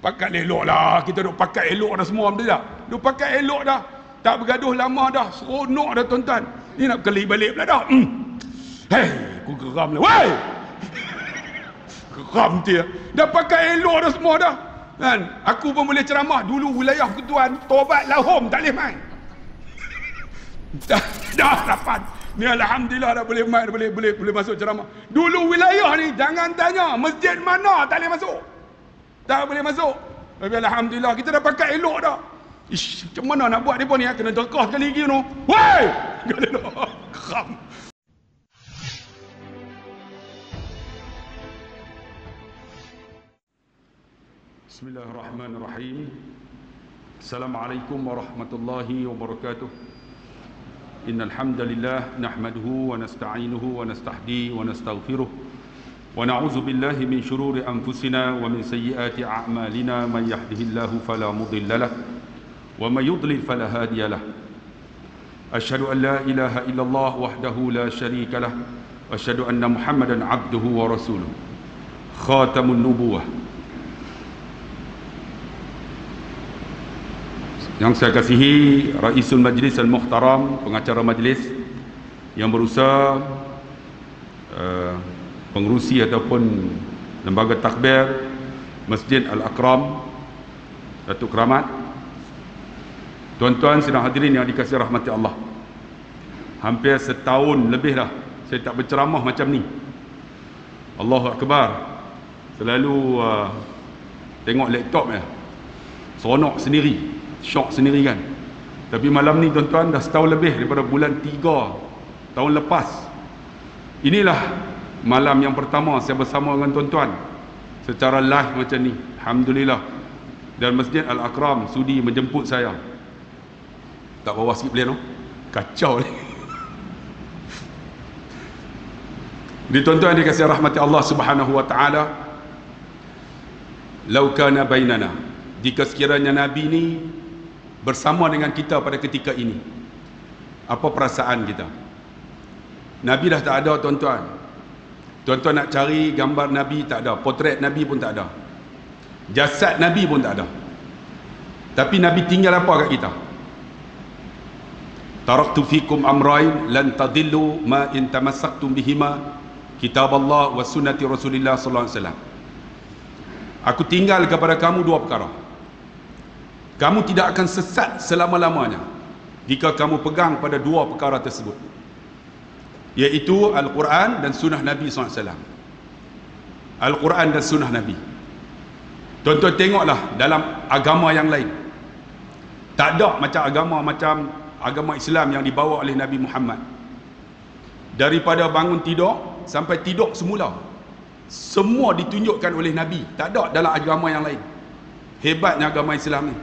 Pakat elok lah. Kita duk pakat elok dah semua benda dah. Duk pakat elok dah. Tak bergaduh lama dah. Seronok dah tuan-tuan. Ni nak keli balik pula dah. Hei, aku geram lah. Woi! Geram dia. Dah pakai elok dah semua dah. Kan? Aku pun boleh ceramah. Dulu wilayah Ketuan, tobatlah home, tak boleh main. Dah dapat. Ni alhamdulillah dah boleh main, boleh masuk ceramah. Dulu wilayah ni jangan tanya masjid mana tak boleh masuk. Tak boleh masuk. Tapi alhamdulillah kita dah pakai elok dah. Ish, macam mana nak buat depa ni? Kena dekah sekali lagi tu. Woi! Geram. Bismillahirrahmanirrahim. Assalamualaikum warahmatullahi wabarakatuh. Innal hamdalillah nahmaduhu wa nasta'inuhu wa nastahdi wa nastaghfiruh wa na'udzu billahi min shururi anfusina wa min sayyiati a'malina man yahdihillahu fala mudilla lahu wa may yudlil fala hadiya lahu. Asyhadu an la ilaha illallah wahdahu la syarika lah wa asyhadu anna Muhammadan 'abduhu wa rasuluh. Khatamun nubuwah. Yang saya kasihi Raisul Majlis Al-Muhtaram, pengacara majlis yang berusaha pengerusi ataupun lembaga takbir Masjid Al-Akram, Datuk Keramat, tuan-tuan sidang hadirin yang dikasihi rahmati Allah. Hampir setahun lebih dah saya tak berceramah macam ni. Allahu Akbar. Selalu tengok laptop ya. Seronok sendiri. Syok sendiri kan. Tapi malam ni tuan-tuan dah setahun lebih daripada bulan 3 tahun lepas. Inilah malam yang pertama saya bersama dengan tuan-tuan secara live macam ni. Alhamdulillah. Dan Masjid Al-Akram sudi menjemput saya. Tak bawa sikit boleh no? Kacau ni. Jadi tuan-tuan dikasihi rahmati Allah Subhanahu wa taala. Lau kana bainana, jika sekiranya Nabi ni bersama dengan kita pada ketika ini, apa perasaan kita? Nabi dah tak ada tuan-tuan. Tuan-tuan nak cari gambar Nabi tak ada, potret Nabi pun tak ada, jasad Nabi pun tak ada. Tapi Nabi tinggal apa kat kita? Taraktu fikum amrain lan tadillu ma in tamassaktum bihima, kitab Allah wa sunnati Rasulillah sallallahu alaihi wasallam. Aku tinggal kepada kamu dua perkara. Kamu tidak akan sesat selama-lamanya jika kamu pegang pada dua perkara tersebut, iaitu Al-Quran dan Sunnah Nabi SAW. Al-Quran dan Sunnah Nabi. Tuan-tuan tengoklah dalam agama yang lain, tak ada macam agama Islam yang dibawa oleh Nabi Muhammad. Daripada bangun tidur sampai tidur semula, semua ditunjukkan oleh Nabi. Tak ada dalam agama yang lain. Hebatnya agama Islam ni.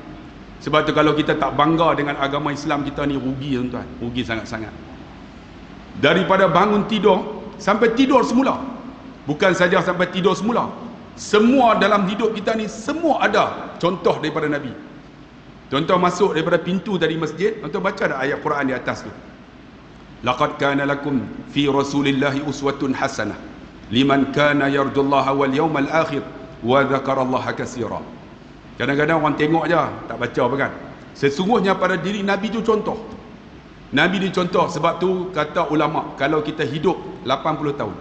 Sebab tu kalau kita tak bangga dengan agama Islam kita ni, rugi tuan-tuan. Rugi sangat-sangat. Daripada bangun tidur sampai tidur semula. Bukan saja sampai tidur semula, semua dalam hidup kita ni semua ada contoh daripada Nabi. Tuan-tuan masuk daripada pintu tadi masjid, tuan-tuan baca dah ayat Quran di atas tu. Laqad kana lakum fi rasulillahi uswatun hasanah liman kana yarjullaha wal yawmal akhir wa dzakarallaha katsira. Kadang-kadang orang tengok je, tak baca apa kan. Sesungguhnya pada diri Nabi tu contoh. Nabi ni contoh. Sebab tu kata ulama, kalau kita hidup 80 tahun,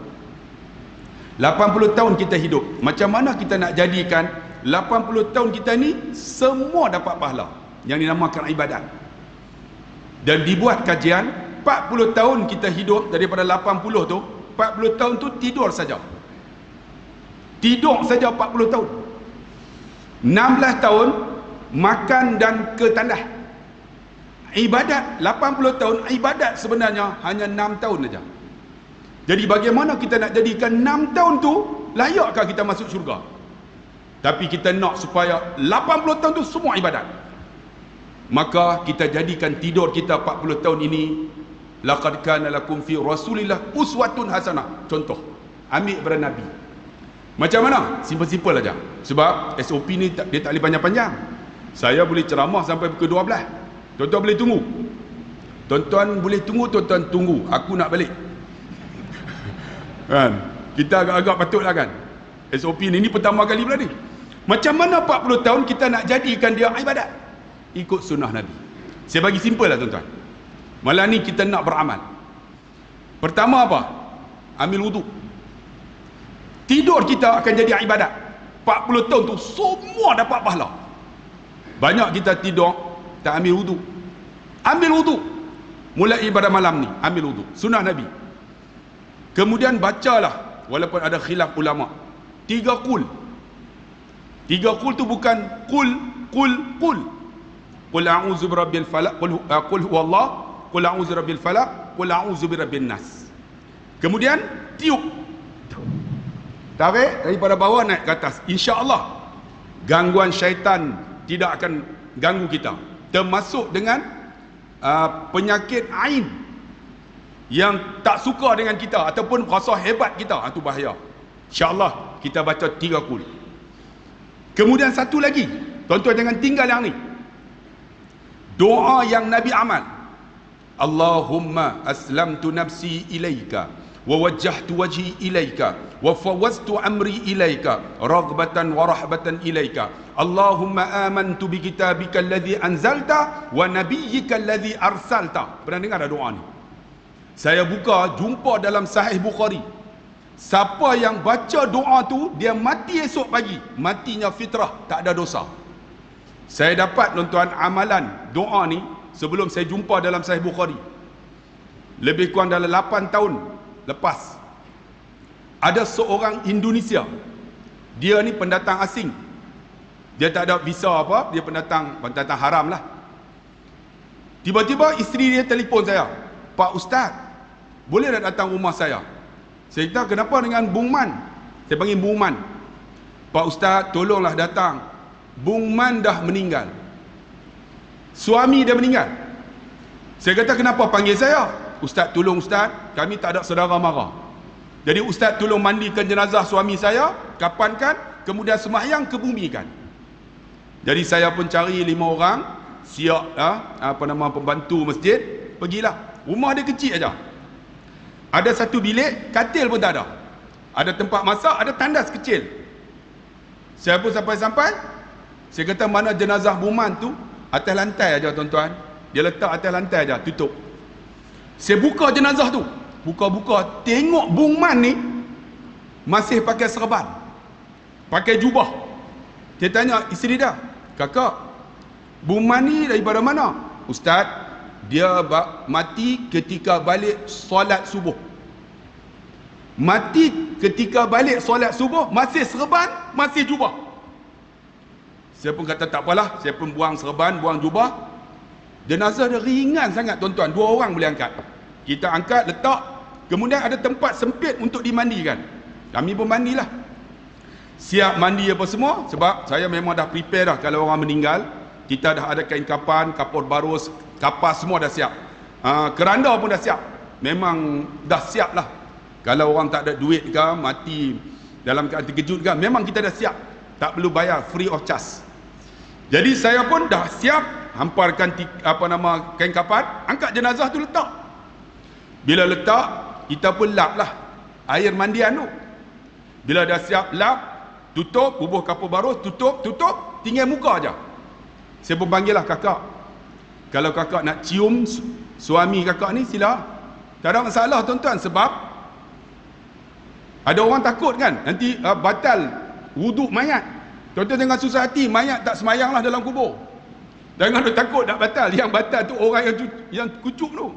80 tahun kita hidup, macam mana kita nak jadikan 80 tahun kita ni semua dapat pahala yang dinamakan ibadat. Dan dibuat kajian, 40 tahun kita hidup daripada 80 tu, 40 tahun tu tidur saja. Tidur saja 40 tahun. 16 tahun makan dan ke tandas. Ibadat 80 tahun, ibadat sebenarnya hanya 6 tahun saja. Jadi bagaimana kita nak jadikan 6 tahun tu layakkah kita masuk syurga? Tapi kita nak supaya 80 tahun tu semua ibadat. Maka kita jadikan tidur kita 40 tahun ini, laqad kana lakum fi rasulillah uswatun hasanah. Contoh, ambil daripada Nabi. Macam mana? Simple-simple aja. Sebab SOP ni dia tak boleh panjang-panjang. Saya boleh ceramah sampai pukul 12. Tuan-tuan boleh tunggu. Tuan-tuan boleh tunggu, tuan-tuan tunggu. Aku nak balik. Kan? Kita agak-agak patutlah kan. SOP ni pertama kali pula ni. Macam mana 40 tahun kita nak jadikan dia ibadat? Ikut sunnah Nabi. Saya bagi simple lah tuan-tuan. Malam ni kita nak beramal. Pertama apa? Ambil wuduk. Tidur kita akan jadi ibadat. 40 tahun tu semua dapat pahala. Banyak kita tidur tak ambil wuduk. Ambil wuduk. Mulai ibadah malam ni, ambil wuduk. Sunnah Nabi. Kemudian bacalah, walaupun ada khilaf ulama, 3 qul. 3 qul tu bukan qul. Qul a'udzu birabbil falaq, qul huwallah, qul a'udzu birabbil falaq, qul a'udzu birabbin nas. Kemudian tiup. Tarik daripada bawah naik ke atas. Insya-Allah gangguan syaitan tidak akan ganggu kita. Termasuk dengan penyakit ain yang tak suka dengan kita ataupun rasa hebat kita, itu bahaya. Insya-Allah kita baca 3 qul. Kemudian satu lagi, tuan-tuan jangan tinggal yang ni. Doa yang Nabi amal. Allahumma aslamtu nafsi ilaika wa wajjahtu wajhi ilaika wa fawaztu amri ilaika raghbatan wa rahbatan ilaika. Allahumma amantu bi kitabika alladhi anzalta wa nabiyyika alladhi arsalta. Pernah dengar doa ni? Saya buka jumpa dalam Sahih Bukhari. Siapa yang baca doa tu, dia mati esok pagi, matinya fitrah, tak ada dosa. Saya dapat tuan-tuan amalan doa ni sebelum saya jumpa dalam Sahih Bukhari. Lebih kurang dalam 8 tahun lepas. Ada seorang Indonesia. Dia ni pendatang asing. Dia tak ada visa apa, dia pendatang haram lah. Tiba-tiba isteri dia telefon saya, "Pak Ustaz, boleh tak datang rumah saya?" Saya kata, "Kenapa dengan Bung Man?" Saya panggil Bung Man. "Pak Ustaz, tolonglah datang. Bung Man dah meninggal. Suami dia meninggal." Saya kata, "Kenapa panggil saya?" "Ustaz, tolong Ustaz, kami tak ada saudara mara. Jadi Ustaz tolong mandikan jenazah suami saya, kapankan, kemudian sembahyang kebumikan." Jadi saya pun cari 5 orang siap pembantu masjid, pergilah. Rumah dia kecil aja. Ada satu bilik, katil pun tak ada. Ada tempat masak, ada tandas kecil. Saya pun sampai-sampai, saya kata, "Mana jenazah Buman tu?" "Atas lantai aja tuan-tuan." Dia letak atas lantai aja, tutup. Saya buka jenazah tu, buka-buka, tengok Bung Man ni masih pakai serban, pakai jubah. Dia tanya isteri dia, "Kakak, Bung Man ni daripada mana?" "Ustaz, dia mati ketika balik solat subuh." Mati ketika balik solat subuh, masih serban, masih jubah. Saya pun kata tak apalah, saya pun buang serban, buang jubah. Jenazah dia ringan sangat tuan-tuan, 2 orang boleh angkat. Kita angkat, letak, kemudian ada tempat sempit untuk dimandikan. Kami pun mandilah. Siap mandi apa semua, sebab saya memang dah prepare dah. Kalau orang meninggal, kita dah ada kain kapan, kapur barus, kapas semua dah siap. Keranda pun dah siap. Memang dah siap lah. Kalau orang tak ada duit ke, mati dalam keadaan terkejut ke, memang kita dah siap. Tak perlu bayar, free of charge. Jadi saya pun dah siap, hamparkan kain kapan, angkat jenazah tu letak. Bila letak, kita pun lap lah air mandian tu. Bila dah siap lap, tutup, bubuh kapur baru, tutup, tinggal muka aja. Saya pun panggil lah, "Kakak, kalau kakak nak cium suami kakak ni, sila." Tak ada masalah tuan-tuan, sebab ada orang takut kan, nanti batal wuduk mayat. Tuan-tuan jangan susah hati, mayat tak semayang lah dalam kubur. Jangan takut nak batal. Yang batal tu orang yang kucuk tu.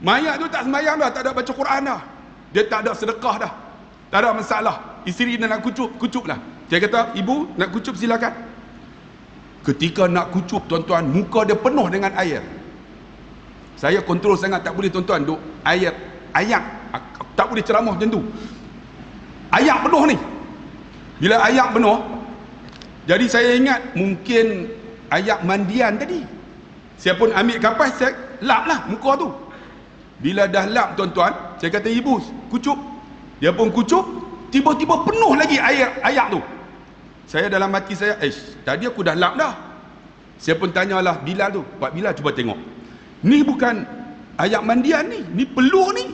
Mayat tu tak semayang dah, tak ada baca Quran dah, dia tak ada sedekah dah, tak ada masalah. Isteri dia nak kucup lah. Saya kata, "Ibu nak kucup silakan." Ketika nak kucup tuan-tuan, muka dia penuh dengan air. Saya kontrol sangat, tak boleh tuan-tuan duk air, ayak, tak boleh ceramah macam tu. Ayak penuh ni. Bila ayak penuh, jadi saya ingat mungkin ayak mandian tadi. Saya pun ambil kapas, saya lap lah muka tu. Bila dah lap tuan-tuan, saya kata, "Ibu, kucup." Dia pun kucup, tiba-tiba penuh lagi air ayak tu. Saya dalam hati saya, tadi aku dah lap dah. Saya pun tanyalah Bilal tu, "Pak Bilal, cuba tengok. Ni bukan ayak mandian ni peluh ni."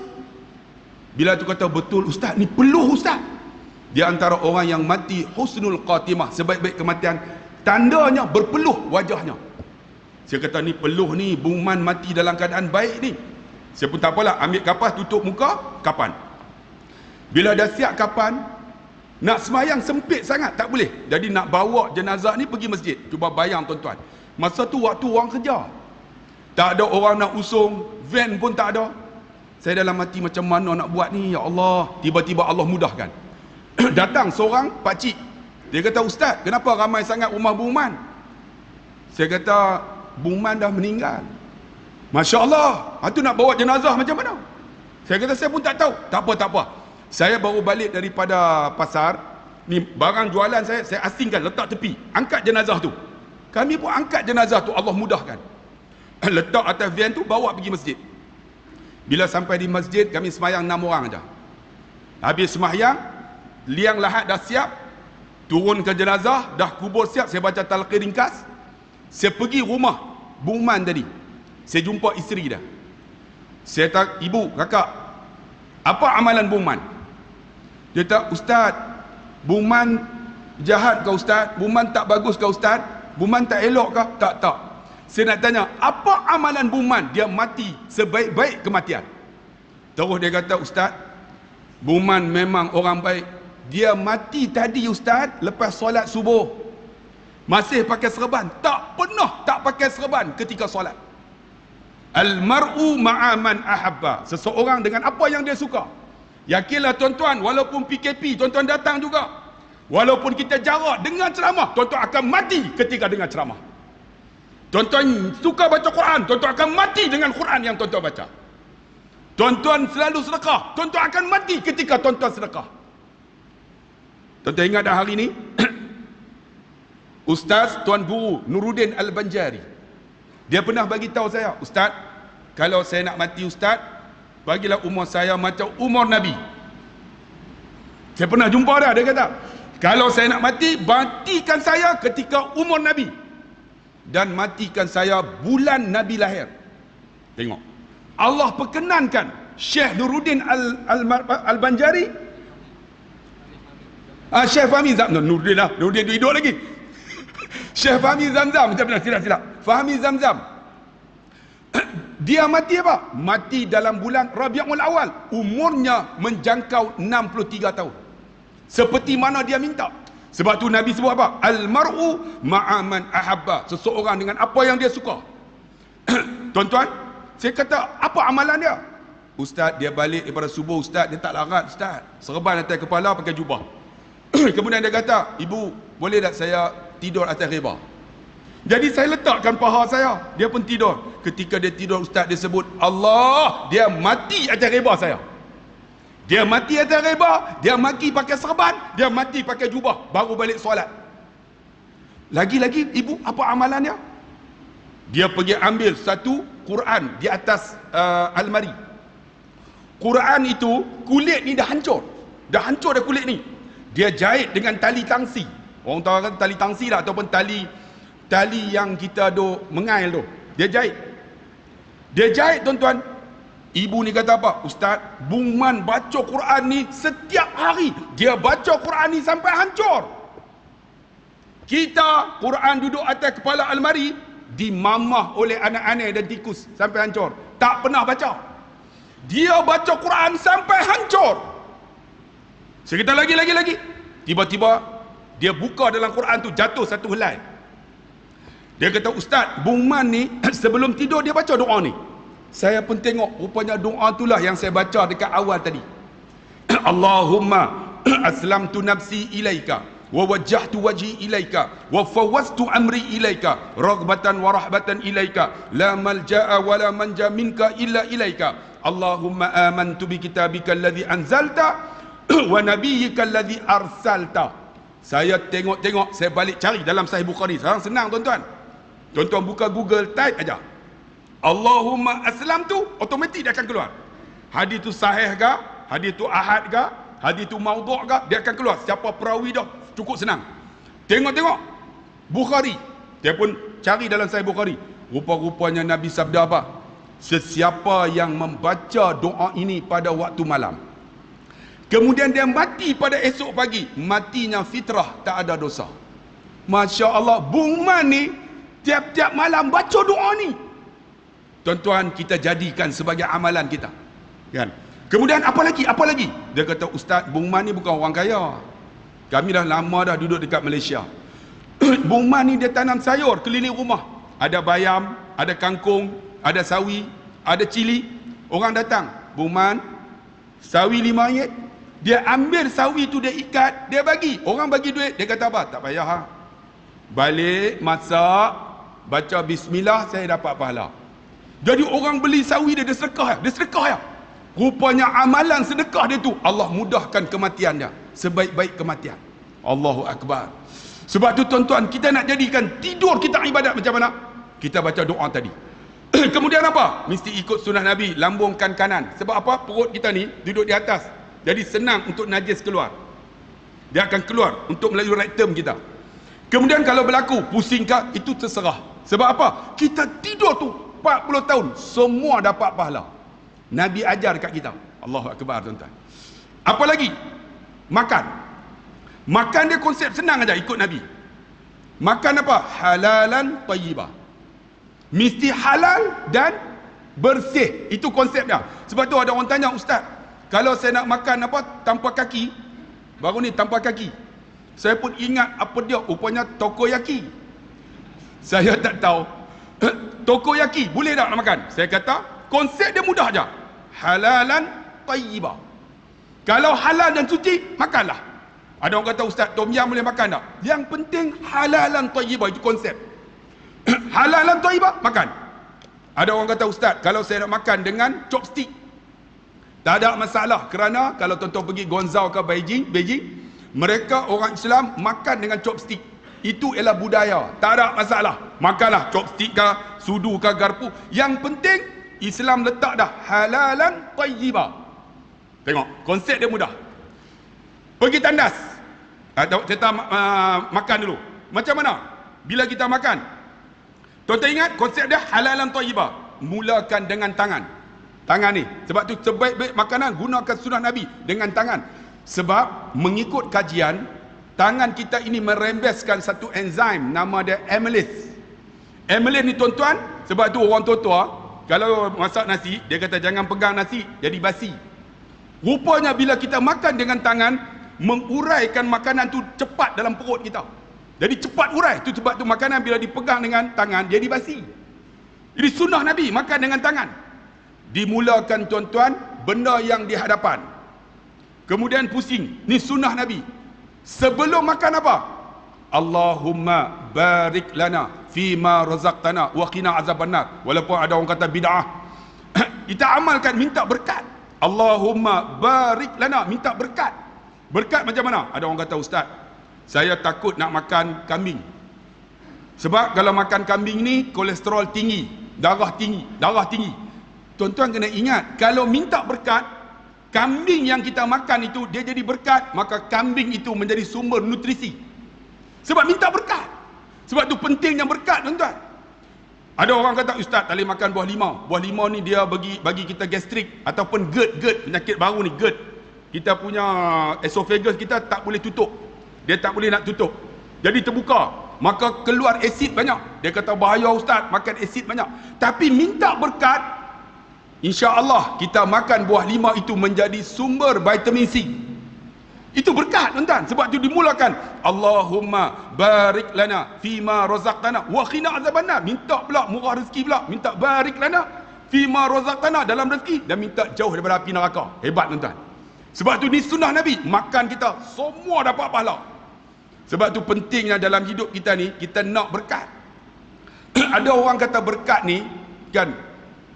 Bilal tu kata, "Betul Ustaz, ni peluh Ustaz." Di antara orang yang mati husnul khatimah, sebaik-baik kematian, tandanya berpeluh wajahnya. Saya kata ni peluh ni, Bung Man mati dalam keadaan baik ni. Saya pun tak apalah, ambil kapas tutup muka, kapan. Bila dah siap kapan, nak semayang sempit sangat, tak boleh. Jadi nak bawa jenazah ni pergi masjid. Cuba bayang tuan-tuan, masa tu waktu orang kerja, tak ada orang nak usung, van pun tak ada. Saya dalam hati, macam mana nak buat ni, ya Allah. Tiba-tiba Allah mudahkan. Datang seorang pakcik, dia kata, Ustaz, kenapa ramai sangat rumah Bung Man? Saya kata, Bung Man dah meninggal. Masya Allah, itu nak bawa jenazah macam mana? Saya kata, saya pun tak tahu. Tak apa, tak apa. Saya baru balik daripada pasar, ni barang jualan saya asingkan, letak tepi, angkat jenazah tu. Kami pun angkat jenazah tu, Allah mudahkan. Letak atas van tu, bawa pergi masjid. Bila sampai di masjid, kami semayang 6 orang aja. Habis semayang, liang lahat dah siap, turun ke jenazah, dah kubur siap, saya baca talqin ringkas. Saya pergi rumah Bung Man tadi, saya jumpa isteri dah. Saya tak, ibu, kakak, apa amalan Bung Man? Dia kata, Ustaz, Bung Man jahat ke Ustaz? Bung Man tak bagus ke Ustaz? Bung Man tak elok ke? Tak. Saya nak tanya, apa amalan Bung Man? Dia mati sebaik-baik kematian. Terus dia kata, Ustaz, Bung Man memang orang baik. Dia mati tadi Ustaz, lepas solat subuh. Masih pakai serban. Tak pernah tak pakai serban ketika solat. Al-mar'u ma'aman ahabba. Seseorang dengan apa yang dia suka. Yakinlah tuan-tuan, walaupun PKP, tuan-tuan datang juga. Walaupun kita jarak dengan ceramah, tuan-tuan akan mati ketika dengar ceramah. Tuan-tuan suka baca Quran, tuan-tuan akan mati dengan Quran yang tuan-tuan baca. Tuan-tuan selalu sedekah, tuan-tuan akan mati ketika tuan-tuan sedekah. Tuan-tuan ingat dah hari ni Ustaz Tuan Guru Nuruddin Al-Banjari, dia pernah bagi tahu saya, Ustaz, kalau saya nak mati Ustaz, bagilah umur saya macam umur Nabi. Saya pernah jumpa dah, dia kata, kalau saya nak mati, matikan saya ketika umur Nabi, dan matikan saya bulan Nabi lahir. Tengok, Allah perkenankan Syekh Nuruddin Al-Banjari, Syekh Fahmi Zamzam, Nuruddin hidup lagi. Syekh Fahmi Zamzam, silap. Fahmi Zamzam, dia mati apa? Mati dalam bulan Rabiul Awal. Umurnya menjangkau 63 tahun. Seperti mana dia minta. Sebab tu Nabi sebut apa? Al-mar'u ma'aman ahabba. Seseorang dengan apa yang dia suka. Tuan-tuan, saya kata, apa amalan dia? Ustaz, dia balik daripada subuh, Ustaz, dia tak larat, Ustaz. Serban atas kepala, pakai jubah. Kemudian dia kata, ibu, boleh tak saya tidur atas reba? Jadi saya letakkan paha saya, dia pun tidur. Ketika dia tidur, Ustaz, dia sebut Allah, dia mati atas reba saya. Dia mati atas reba, dia mati pakai serban, dia mati pakai jubah, baru balik solat. Lagi-lagi, ibu, apa amalannya? Dia pergi ambil satu Quran di atas almari. Quran itu, kulit ni dah hancur. Dah hancur dah kulit ni. Dia jahit dengan tali tangsi. Orang tahu kan tali tangsi lah, ataupun tali yang kita duk mengail tu. Dia jahit tuan-tuan. Ibu ni kata apa? Ustaz, Bung Man baca Quran ni setiap hari. Dia baca Quran ni sampai hancur. Kita Quran duduk atas kepala almari, dimamah oleh anak-anak dan tikus sampai hancur. Tak pernah baca. Dia baca Quran sampai hancur. Sekitar lagi. Tiba-tiba dia buka dalam Quran tu, jatuh satu helai. Dia kata, Ustaz, Bung Man ni sebelum tidur dia baca doa ni. Saya pun tengok, rupanya doa itulah yang saya baca dekat awal tadi. Allahumma aslamtu nafsi ilaika wa wajjahtu wajhi ilaika wa fawwaztu amri ilaika raghbatan wa rahbatan ilaika la malja'a wa la manja minka illa ilaika. Allahumma amantu bi kitabika alladhi anzalta wa nabiyyika alladhi arsalta. Saya tengok, saya balik cari dalam Sahih Bukhari. Sekarang senang tuan-tuan. Tuan-tuan buka Google, type aja Allahumma aslam tu, otomatik dia akan keluar. Hadis tu sahih ke, hadis tu ahad ke, hadis tu maudhu' ke, dia akan keluar. Siapa perawi dah, cukup senang. Tengok Bukhari, dia pun cari dalam Sahih Bukhari. Rupa-rupanya Nabi sabda apa? Sesiapa yang membaca doa ini pada waktu malam, Kemudian dia mati pada esok pagi. Matinya fitrah, tak ada dosa. Masya Allah, Bung Man ni tiap-tiap malam baca doa ni. Tuan-tuan, kita jadikan sebagai amalan kita. Kan? Kemudian apa lagi? Apa lagi? Dia kata, Ustaz, Bung Man ni bukan orang kaya. Kami dah lama dah duduk dekat Malaysia. Bung Man ni dia tanam sayur keliling rumah. Ada bayam, ada kangkung, ada sawi, ada cili. Orang datang, Bung Man, sawi RM5. Dia ambil sawi tu, dia ikat, dia bagi. Orang bagi duit, dia kata apa? Tak payah ha. Balik, masak, baca bismillah, saya dapat pahala. Jadi orang beli sawi dia, dia sedekah ya. Rupanya amalan sedekah dia tu, Allah mudahkan kematian dia. Sebaik-baik kematian. Allahu Akbar. Sebab tu tuan-tuan, kita nak jadikan tidur kita ibadat macam mana? Kita baca doa tadi. Kemudian apa? Mesti ikut sunnah Nabi, lambungkan kanan. Sebab apa? Perut kita ni duduk di atas. Jadi senang untuk najis keluar. Dia akan keluar untuk melalui rektum kita. Kemudian kalau berlaku pusingkah, itu terserah. Sebab apa? Kita tidur tu 40 tahun, semua dapat pahala. Nabi ajar kat kita. Allahu Akbar, tuan-tuan. Apa lagi? Makan. Makan dia konsep senang aja, ikut Nabi. Makan apa? Halalan tayyibah. Mesti halal dan bersih. Itu konsep dia. Sebab tu ada orang tanya, Ustaz, kalau saya nak makan apa tanpa kaki, baru ni tanpa kaki, saya pun ingat apa dia, rupanya tokoyaki. Saya tak tahu. Tokoyaki boleh tak nak makan? Saya kata konsep dia mudah aja. Halalan tayyibah. Kalau halal dan suci, makanlah. Ada orang kata, Ustaz, tom yam boleh makan tak? Yang penting halalan tayyibah, itu konsep. Halalan tayyibah, makan. Ada orang kata, Ustaz, kalau saya nak makan dengan chopstick, tak ada masalah. Kerana kalau tuan-tuan pergi Guangzhou ke Beijing, mereka orang Islam makan dengan chopstick. Itu ialah budaya, tak ada masalah. Makanlah chopstick ke, sudu ke, garpu. Yang penting Islam letak dah halalan tayyibah. Tengok, konsep dia mudah. Pergi tandas, kita makan dulu. Macam mana bila kita makan? Tuan-tuan ingat konsep dia halalan tayyibah. Mulakan dengan tangan. Tangan ni, sebab tu sebaik-baik makanan gunakan sunnah Nabi dengan tangan. Sebab mengikut kajian, tangan kita ini merembeskan satu enzim, nama dia amylase. Amylase ni tuan-tuan, sebab tu orang tua-tua kalau masak nasi, dia kata jangan pegang nasi jadi basi. Rupanya bila kita makan dengan tangan, menguraikan makanan tu cepat dalam perut kita. Jadi cepat urai. Itu sebab tu makanan bila dipegang dengan tangan jadi basi. Jadi sunnah Nabi makan dengan tangan. Dimulakan tuan-tuan benda yang di hadapan. Kemudian pusing. Ni sunnah Nabi. Sebelum makan apa? Allahumma barik lana fima razaqtana wa qina azabannar. Walaupun ada orang kata bid'ah. Kita amalkan, minta berkat. Allahumma barik lana, minta berkat. Berkat macam mana? Ada orang kata, Ustaz, saya takut nak makan kambing. Sebab kalau makan kambing ni kolesterol tinggi, darah tinggi. Tuan-tuan kena ingat, kalau minta berkat, kambing yang kita makan itu dia jadi berkat, maka kambing itu menjadi sumber nutrisi. Sebab minta berkat. Sebab tu pentingnya berkat, tuan-tuan. Ada orang kata, Ustaz, tak boleh makan buah limau. Buah limau ni dia bagi kita gastrik ataupun GERD, penyakit baru ni, GERD. Kita punya esophagus kita tak boleh tutup. Dia tak boleh nak tutup. Jadi terbuka. Maka keluar asid banyak. Dia kata bahaya, Ustaz, makan asid banyak. Tapi minta berkat, insya-Allah kita makan buah limau itu menjadi sumber vitamin C. Itu berkat, tuan-tuan. Sebab itu dimulakan Allahumma barik lana fima razaqtana wa qina azabannar. Minta pula murah rezeki pula. Minta barik lana fima razaqtana dalam rezeki dan minta jauh daripada api neraka. Hebat, tuan-tuan. Sebab tu ni sunnah Nabi. Makan kita semua dapat pahala. Sebab tu pentingnya dalam hidup kita ni, kita nak berkat. Ada orang kata berkat ni kan,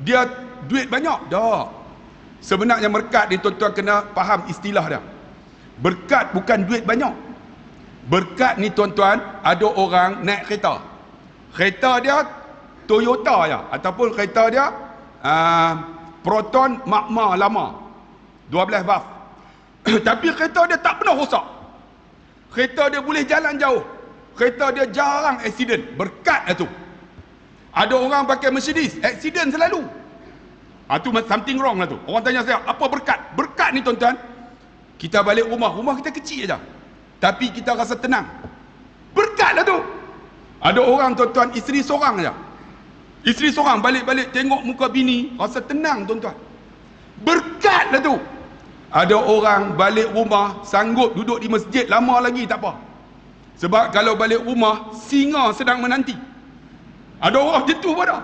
dia duit banyak. Tak. Sebenarnya berkat ni tuan-tuan kena faham istilah dia. Berkat bukan duit banyak. Berkat ni tuan-tuan, ada orang naik kereta. Kereta dia Toyota ya, ataupun kereta dia Proton Magma lama 12 valve. Tapi kereta dia tak pernah rosak. Kereta dia boleh jalan jauh. Kereta dia jarang aksiden. Berkat lah tu. Ada orang pakai Mercedes, aksiden selalu. Tu something wrong lah tu. Orang tanya saya, apa berkat? Berkat ni tuan-tuan, Kita balik rumah kita kecil aja, tapi kita rasa tenang. Berkat lah tu. Ada orang tuan-tuan, isteri seorang aja. Isteri seorang balik-balik tengok muka bini, rasa tenang tuan-tuan. Berkat lah tu. Ada orang balik rumah sanggup duduk di masjid lama lagi, tak apa. Sebab kalau balik rumah, singa sedang menanti. Ada orang macam tu pada.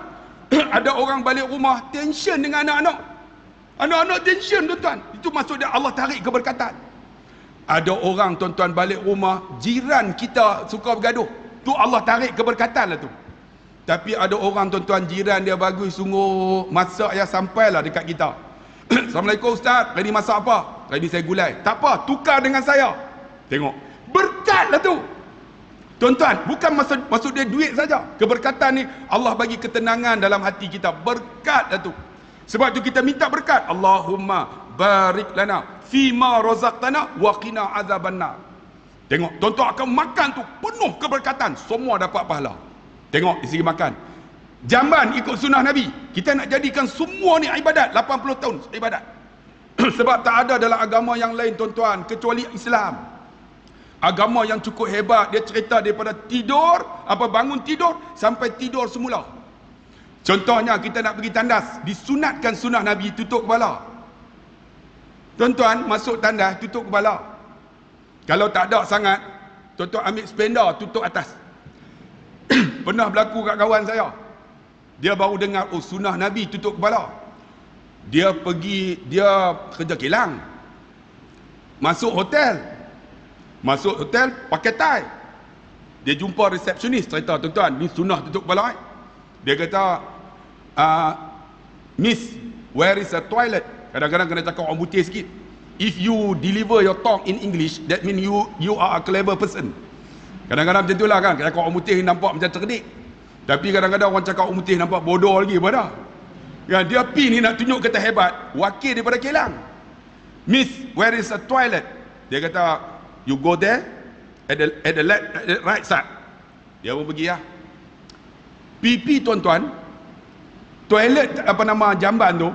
Ada orang balik rumah tension dengan anak-anak. Anak-anak tension tuan-tuan. Itu maksud dia Allah tarik keberkatan. Ada orang tuan-tuan balik rumah, jiran kita suka bergaduh. Tu Allah tarik keberkatan lah tu. Tapi ada orang tuan-tuan, jiran dia bagus sungguh, masak yang sampailah dekat kita. Assalamualaikum Ustaz, ready masak apa? Ready saya gulai. Tak apa, tukar dengan saya. Tengok, berkat lah tu. Tuan-tuan, bukan maksud dia duit saja. Keberkatan ni Allah bagi ketenangan dalam hati kita. Berkat lah tu. Sebab tu kita minta berkat. Allahumma barik lana fima razaqtana wa qina azabannar. Tengok, tuan-tuan akan makan tu penuh keberkatan, semua dapat pahala. Tengok di segi makan. Jamban ikut sunnah Nabi. Kita nak jadikan semua ni ibadat, 80 tahun ibadat. Sebab tak ada dalam agama yang lain tuan-tuan kecuali Islam. Agama yang cukup hebat, dia cerita daripada tidur, bangun tidur sampai tidur semula. Contohnya kita nak pergi tandas, disunatkan sunnah Nabi tutup kepala. Tuan-tuan masuk tandas tutup kepala. Kalau tak ada sangat, tuan-tuan ambil spender tutup atas. Pernah berlaku kat kawan saya. Dia baru dengar, oh sunnah Nabi tutup kepala. Dia kerja kilang. Masuk hotel pakai tie. Dia jumpa resepsionis, cerita, tuan-tuan, ni sunnah tutup kepala. Dia kata, Miss, where is a toilet? Kadang-kadang kena cakap orang putih sikit. If you deliver your talk in English, that mean you are a clever person. Kadang-kadang macam itulah kan. Cakap orang putih nampak macam cerdik. Tapi kadang-kadang orang cakap orang putih nampak bodoh lagi pada. Ya, dia pi ni nak tunjuk kata hebat, wakil daripada kilang. Miss, where is a toilet? Dia kata, you go there at the right side. Dia pun pergi lah. Pipi tuan-tuan, toilet jamban tu,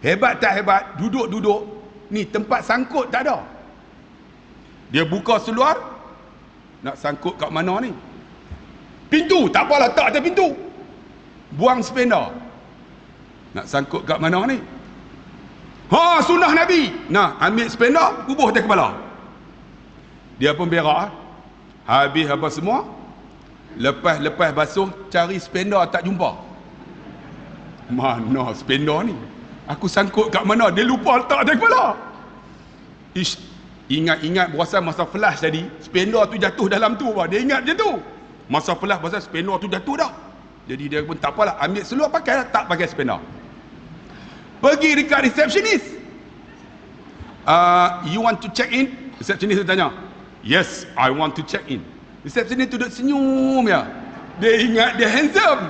hebat tak hebat, duduk-duduk, ni tempat sangkut tak ada. Dia buka seluar, nak sangkut kat mana ni? Pintu, tak apalah, tak ada pintu. Buang spender. Nak sangkut kat mana ni? Sunnah Nabi. Nah, ambil spender, kubuh atas kepala. Dia pun berak. Habis apa semua, lepas basuh, cari spender tak jumpa. Mana spender ni? Aku sangkut kat mana? Dia lupa letak atas kepala. Ingat-ingat berasa masa flash tadi, spender tu jatuh dalam tu. Dia ingat je tu. Masa flash berasa spender tu jatuh dah. Jadi dia pun tak apalah, ambil seluar pakai, tak pakai spender. Pergi dekat receptionist. You want to check in? Receptionist tu tanya. Yes, I want to check in. Receptionist tu duduk senyum ya. Dia ingat dia handsome.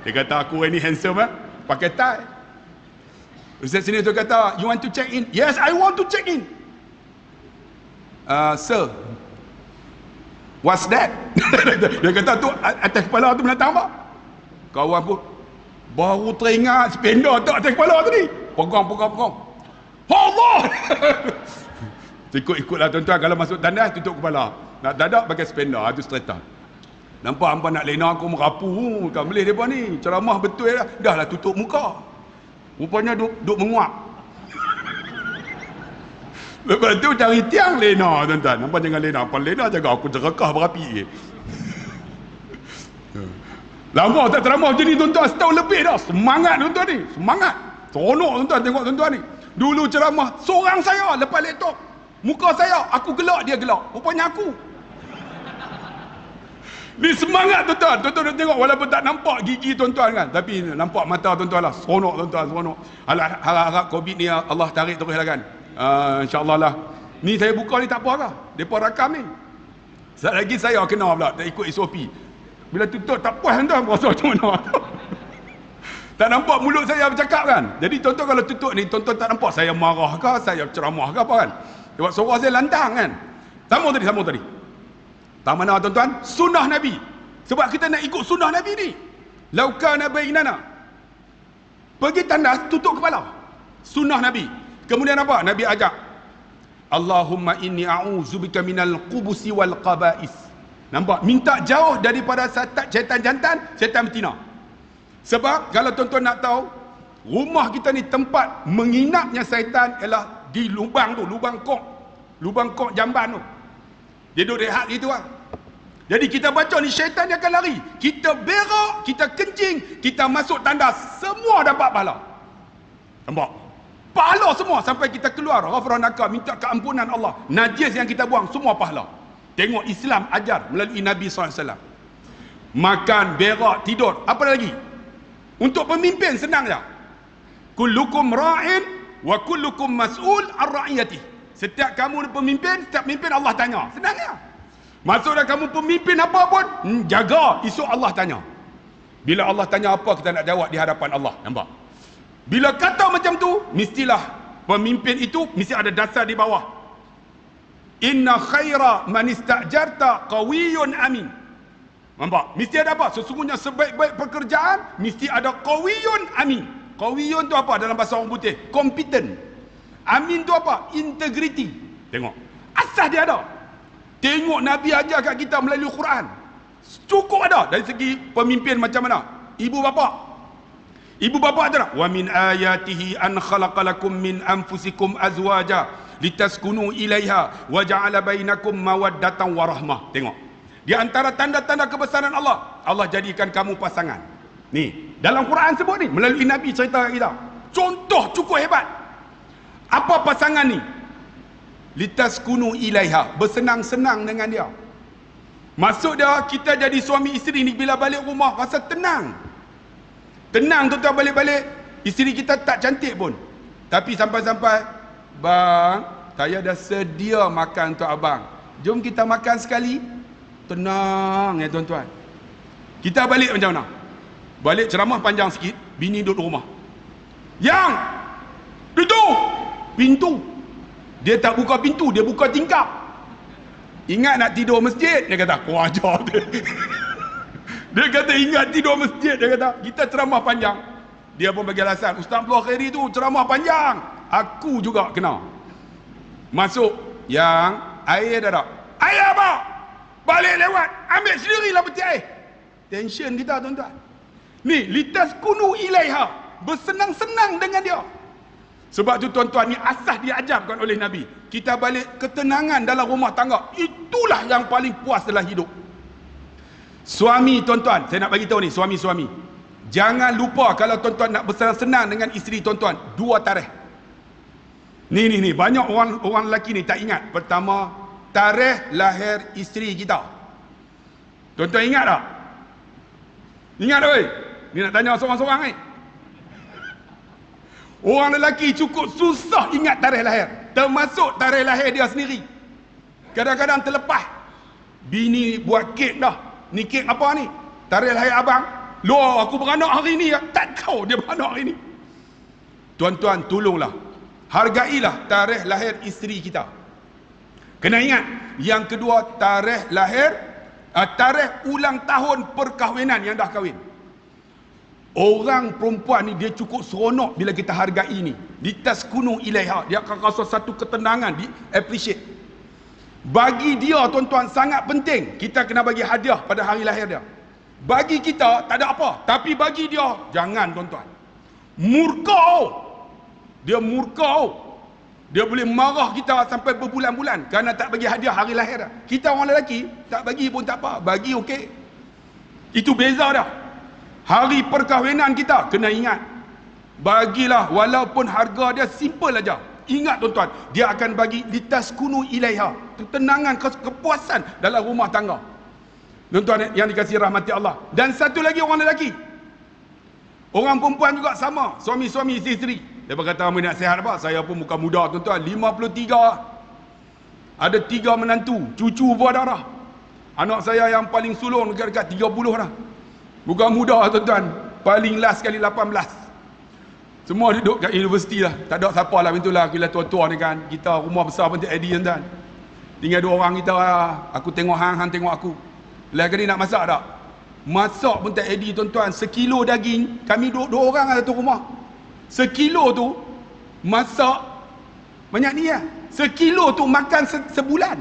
Dia kata, aku ni handsome pakai tie. Receptionist tu kata, you want to check in? Yes, I want to check in. Sir, what's that? Dia kata tu atas kepala tu binatang apa? Kawan pun baru teringat spender tu atas kepala tadi. Pegang. Allah! Ikut-ikutlah tuan-tuan, kalau masuk tandas tutup kepala. Nak dadak pakai spender, itu straighter. Nampak hampa nak lena aku merapu. Tak boleh mereka ni. Ceramah betul dah. Dah lah tutup muka. Rupanya duk menguap. Lepas tu cari tiang lena tuan-tuan. Nampak jangan lena. Apa lena jaga aku jerakah berapi. Lama tak ceramah macam ni tuan-tuan. Setahun lebih dah. Semangat tuan-tuan ni. Semangat. Seronok tuan-tuan tengok tuan-tuan ni. Dulu ceramah seorang saya lepas laptop. Muka saya, aku gelak, dia gelak. Rupanya aku. Ni semangat tuan-tuan. Tuan-tuan tengok walaupun tak nampak gigi tuan-tuan kan. Tapi nampak mata tuan-tuan lah. Seronok tuan-tuan, seronok. Harap-harap COVID ni Allah tarik terus lah kan. InsyaAllah lah. Ni saya buka ni tak apa lah. Mereka rakam ni. Sekejap lagi saya kena pula. Tak ikut SOP. Bila tutup tak puas tuan-tuan. Berasa macam mana. Tak nampak mulut saya bercakap kan. Jadi tuan-tuan kalau tutup ni, tuan-tuan tak nampak saya marah ke, saya ceramah ke apa kan. Sebab suara saya lantang kan. Sambung tadi. Tak mana tuan-tuan? Sunnah Nabi. Sebab kita nak ikut sunnah Nabi ni. Laukana bainana. Pergi tandas, tutup kepala. Sunnah Nabi. Kemudian apa? Nabi ajak. Allahumma inni a'udzubika minal qubusi wal qaba'is. Nampak? Minta jauh daripada syaitan jantan, syaitan betina. Sebab kalau tuan-tuan nak tahu, rumah kita ni tempat menginapnya syaitan ialah di lubang tu, lubang kok jamban tu. Dia duduk rehat gitu lah. Jadi kita baca ni, syaitan dia akan lari. Kita berak, kita kencing, kita masuk tandas, semua dapat pahala. Nampak? Pahala semua sampai kita keluar ghafranaka, minta keampunan Allah. Najis yang kita buang semua pahala. Tengok Islam ajar melalui Nabi SAW. Makan, berak, tidur. Apa lagi? Untuk pemimpin senang je. Kullukum ra'in wa kullukum mas'ul ar ra'iyati. Setiap kamu pemimpin, setiap pemimpin Allah tanya. Senang je. Maksudnya kamu pemimpin apa pun, jaga, esok Allah tanya. Bila Allah tanya apa, kita nak jawab di hadapan Allah. Nampak? Bila kata macam tu, mestilah pemimpin itu mesti ada dasar di bawah. Inna khaira man istajarta qawiyyun amin. Nampak? Mesti ada apa? Sesungguhnya sebaik-baik pekerjaan mesti ada qawiyyun amin. Qawiyyun tu apa dalam bahasa orang putih? Kompetent. Amin tu apa? Integrity. Tengok. Asas dia ada. Tengok Nabi ajar kat kita melalui Quran. Cukup ada dari segi pemimpin macam mana. Ibu bapa. Ibu bapa ada tak? Wa min ayatihi an khalaqalakum min anfusikum azwaja litaskunu ilaiha wa ja'ala bainakum mawaddatan wa rahmah. Tengok. Di antara tanda-tanda kebesaran Allah, Allah jadikan kamu pasangan. Ni, dalam Quran sebut ni, melalui Nabi cerita kat kita. Contoh cukup hebat. Apa pasangan ni? Litaskunu ilaiha, bersenang-senang dengan dia. Maksud dia, kita jadi suami isteri ni bila balik rumah rasa tenang. Tenang tuan-tuan, balik-balik isteri kita tak cantik pun, tapi sampai-sampai, bang, saya dah sedia makan untuk abang, jom kita makan sekali. Tenang ya tuan-tuan. Kita balik macam mana? Balik ceramah panjang sikit, bini duduk rumah. Yang tutup pintu. Dia tak buka pintu, dia buka tingkap. Ingat nak tidur masjid, dia kata, kau ajar dia. Dia kata ingat tidur masjid, dia kata. Kita ceramah panjang, dia pun bagi alasan, Ustaz Abdul Khairi tu ceramah panjang, aku juga kena. Masuk, yang air dah tak? Air apa? Balik lewat, ambil sendirilah peti air. Tension kita tuan-tuan. Ni, litas kunu ilaiha, bersenang-senang dengan dia. Sebab tu tuan-tuan, ni asas diajarkan oleh Nabi. Kita balik ketenangan dalam rumah tangga. Itulah yang paling puas dalam hidup. Suami tuan-tuan, saya nak bagi tahu ni, suami-suami. Jangan lupa kalau tuan-tuan nak bersenang-senang dengan isteri tuan-tuan, 2 tarikh. Ni, banyak orang lelaki ni tak ingat. Pertama, tarikh lahir isteri kita. Tuan-tuan ingat tak? Ingat tak weh? Ni nak tanya seorang-seorang ni. Orang lelaki cukup susah ingat tarikh lahir, termasuk tarikh lahir dia sendiri. Kadang-kadang terlepas. Bini buat kek dah. Ni kek apa ni? Tarikh lahir abang. Loh, aku beranak hari ni. Tak tahu dia beranak hari ni. Tuan-tuan, tolonglah, hargailah tarikh lahir isteri kita. Kena ingat. Yang kedua, tarikh lahir, tarikh ulang tahun perkahwinan yang dah kahwin. Orang perempuan ni dia cukup seronok bila kita hargai ni. Litaskunu ilaiha, dia akan rasa satu ketenangan, di appreciate. Bagi dia tuan-tuan sangat penting kita kena bagi hadiah pada hari lahir dia. Bagi kita tak ada apa, tapi bagi dia jangan tuan-tuan. Murka. Dia murka. Dia boleh marah kita sampai berbulan-bulan kerana tak bagi hadiah hari lahir dia. Kita orang lelaki tak bagi pun tak apa, bagi okey. Itu beza dah. Hari perkahwinan kita kena ingat, bagilah walaupun harga dia simple aja. Ingat tuan-tuan, dia akan bagi litaskunu ilaiha, ketenangan, kepuasan dalam rumah tangga. Tuan-tuan yang dikasihi rahmati Allah. Dan satu lagi orang lelaki, orang perempuan juga sama, suami-suami, isteri-isteri. Dia berkata, kamu nak sihat apa? Saya pun bukan muda tuan-tuan, 53. Ada 3 menantu, cucu berdarah. Anak saya yang paling sulung dekat-dekat 30 dah. Bukan muda tuan-tuan, paling last sekali 18. Semua duduk kat universiti lah. Tak ada siapa lah, itulah bila tua-tua ni kan. Kita rumah besar pun tak edit tuan-tuan. Tinggal 2 orang kita lah. Aku tengok hang tengok aku. Lain kali nak masak tak? Masak pun tak edit tuan-tuan. Sekilo daging, kami 2 orang ada satu rumah. Sekilo tu masak banyak ni lah. Sekilo tu makan sebulan.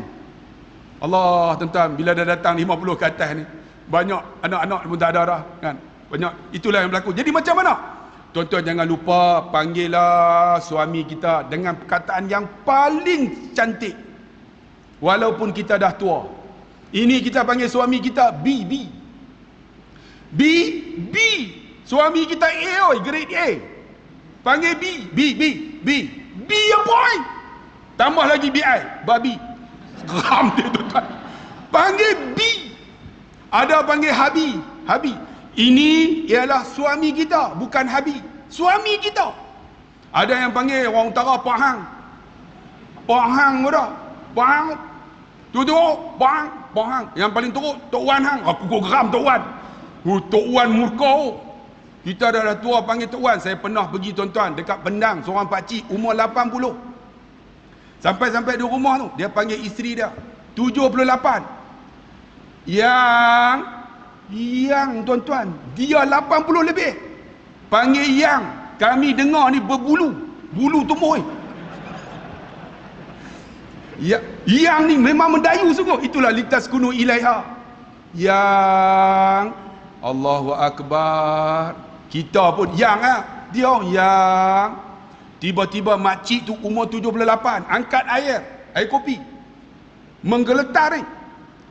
Allah, tuan-tuan, bila dah datang 50 ke atas ni, banyak anak-anak pun tak ada dah, kan? Banyak, itulah yang berlaku. Jadi macam mana? Tuan-tuan jangan lupa, panggillah suami kita dengan perkataan yang paling cantik. Walaupun kita dah tua. Ini kita panggil suami kita B. Suami kita A, grade A. Panggil B ya boy. Tambah lagi BI, babi. Geram dia, tuan-tuan. Panggil B. Ada panggil Habi. Ini ialah suami kita, bukan Habi. Suami kita. Ada yang panggil orang utara Pak Hang. Dah. Pak Hang. Duduk, Pak Hang. Yang paling teruk, Tok Wan Hang. Aku kau geram Tok Wan. Tok Wan murka. Kita dah tua panggil Tok Wan. Saya pernah pergi, tuan-tuan, dekat Pendang, seorang pakcik umur 80. Sampai di rumah tu, dia panggil isteri dia 78. Yang tuan-tuan, dia 80 lebih. Panggil yang. Kami dengar ni berbulu. Bulu tumbuh. Yang ni memang mendayu sungguh. Itulah litas kunu ilaiha. Yang Allahu Akbar. Kita pun yang dia yang. Tiba-tiba makcik tu umur 78, angkat air kopi. Menggeletar ni.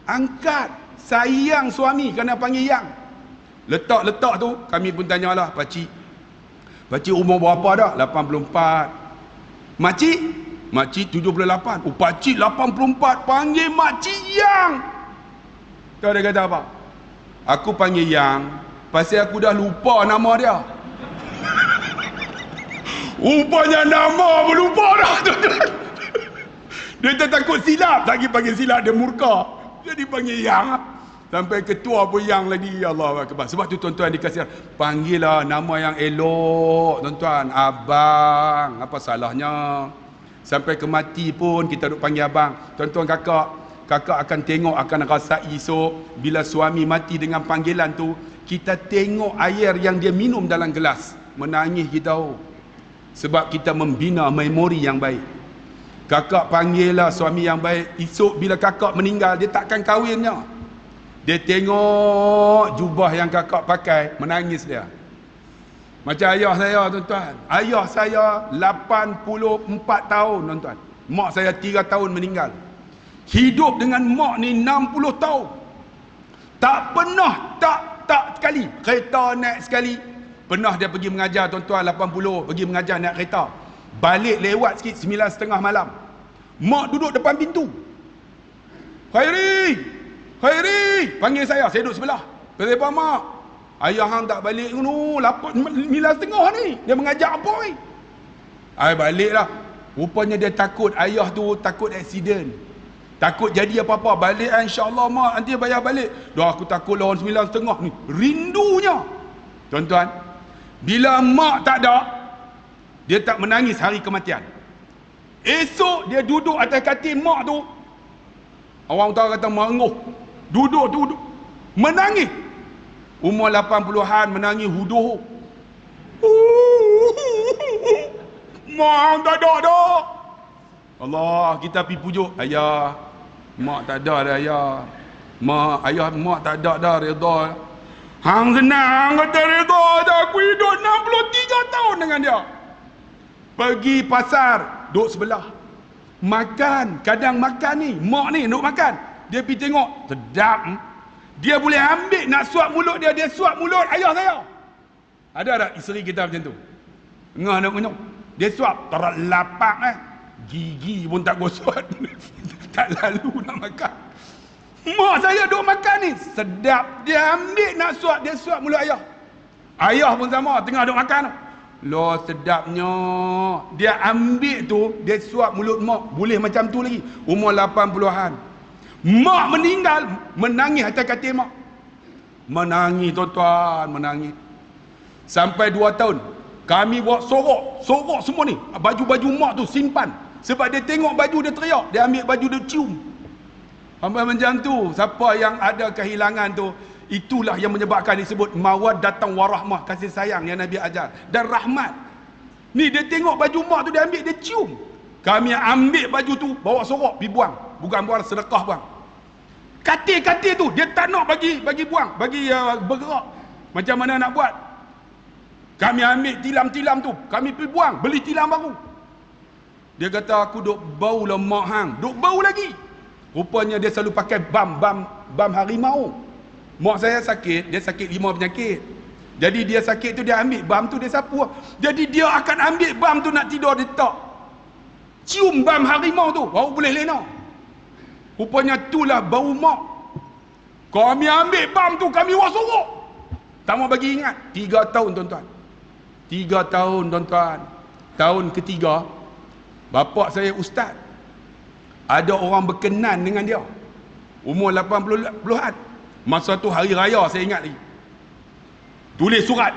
Angkat. Sayang suami kena panggil yang. Letak tu, kami pun tanyalah, pakcik umur berapa dah? 84. Makcik 78. Pakcik 84 panggil makcik yang. Tahu dia kata apa? Aku panggil yang pasal aku dah lupa nama dia. Rupanya nama pun lupa dah. Dia takut silap. Tak panggil silap, dia murka. Dia dipanggil yang. Sampai ketua pun yang lagi. Allah Akbar. Sebab tu tuan-tuan dikasih, panggillah nama yang elok, tuan-tuan. Abang. Apa salahnya? Sampai ke mati pun kita duk panggil abang. Tuan-tuan, kakak akan tengok, akan rasai esok bila suami mati dengan panggilan tu, kita tengok air yang dia minum dalam gelas. Menangis kita. Sebab kita membina memori yang baik. Kakak panggillah suami yang baik. Esok bila kakak meninggal, dia takkan kahwinnya. Dia tengok jubah yang kakak pakai, menangis dia. Macam ayah saya, tuan-tuan. Ayah saya 84 tahun, tuan-tuan. Mak saya 3 tahun meninggal. Hidup dengan mak ni 60 tahun. Tak pernah, tak sekali. Kereta naik sekali. Pernah dia pergi mengajar, tuan-tuan, 80. Pergi mengajar naik kereta. Balik lewat sikit, 9:30 malam. Mak duduk depan pintu. Khairi. Panggil saya duduk sebelah. Kenapa mak? Ayah hang tak balik ni, 9:30 ni. Dia mengajar apa ni? Baliklah. Rupanya dia takut, ayah tu takut aksiden. Takut jadi apa-apa. Balik insya-Allah mak, nanti bayar balik. Dah aku takut lawan 9:30 ni. Rindunya. Tuan-tuan, bila mak tak ada, dia tak menangis hari kematian. Esok dia duduk atas katil mak tu. Orang utara kata menguh. Duduk. Menangis. Umur 80-an menangis huduh. Mak tak ada dah. Allah, kita pergi pujuk. Ayah, mak tak ada dah ayah. Mak tak ada dah, redha. Hang senang kata redha dah. Aku hidup 63 tahun dengan dia. Pergi pasar, duduk sebelah. Makan, kadang makan ni, mak ni duduk makan. Dia pergi tengok, sedap. Dia boleh ambil, nak suap mulut dia suap mulut ayah saya. Ada tak isteri kita macam tu? Ngah nak minum. Dia suap, tarak lapak gigi pun tak gosok. Tak lalu nak makan. Mak saya duduk makan ni, sedap. Dia ambil nak suap, dia suap mulut ayah. Ayah pun sama, tengah duduk makan. Loh sedapnya. Dia ambil tu, dia suap mulut mak. Boleh macam tu lagi. Umur 80-an. Mak meninggal, menangis atas katil mak. Menangis tuan-tuan, menangis. Sampai 2 tahun. Kami buat sorok semua ni. Baju-baju mak tu simpan. Sebab dia tengok baju dia teriak. Dia ambil baju dia cium. Sampai macam tu. Siapa yang ada kehilangan tu, itulah yang menyebabkan disebut mawaddatun warahmah, kasih sayang yang Nabi ajar. Dan rahmat. Ni dia tengok baju mak tu, dia ambil, dia cium. Kami ambil baju tu, bawa sorok, pergi buang. Bukan buang, sedekah buang. Katil-katil tu, dia tak nak bagi buang, bagi bergerak. Macam mana nak buat? Kami ambil tilam-tilam tu, kami pergi buang, beli tilam baru. Dia kata, aku duk bau lemak hang. Duk bau lagi. Rupanya dia selalu pakai bam harimau. Mak saya sakit, dia sakit 5 penyakit. Jadi dia sakit tu, dia ambil bam tu, dia sapu. Jadi dia akan ambil bam tu nak tidur, dia tak cium bam harimau tu, baru boleh lena. Rupanya itulah bau mak. Kami ambil bam tu, kami wasorok. Tak mau bagi ingat. 3 tahun tuan-tuan. 3 tahun tuan-tuan. Tahun ketiga, bapak saya ustaz. Ada orang berkenan dengan dia. Umur 80-an. Masa tu hari raya, saya ingat lagi. Tulis surat.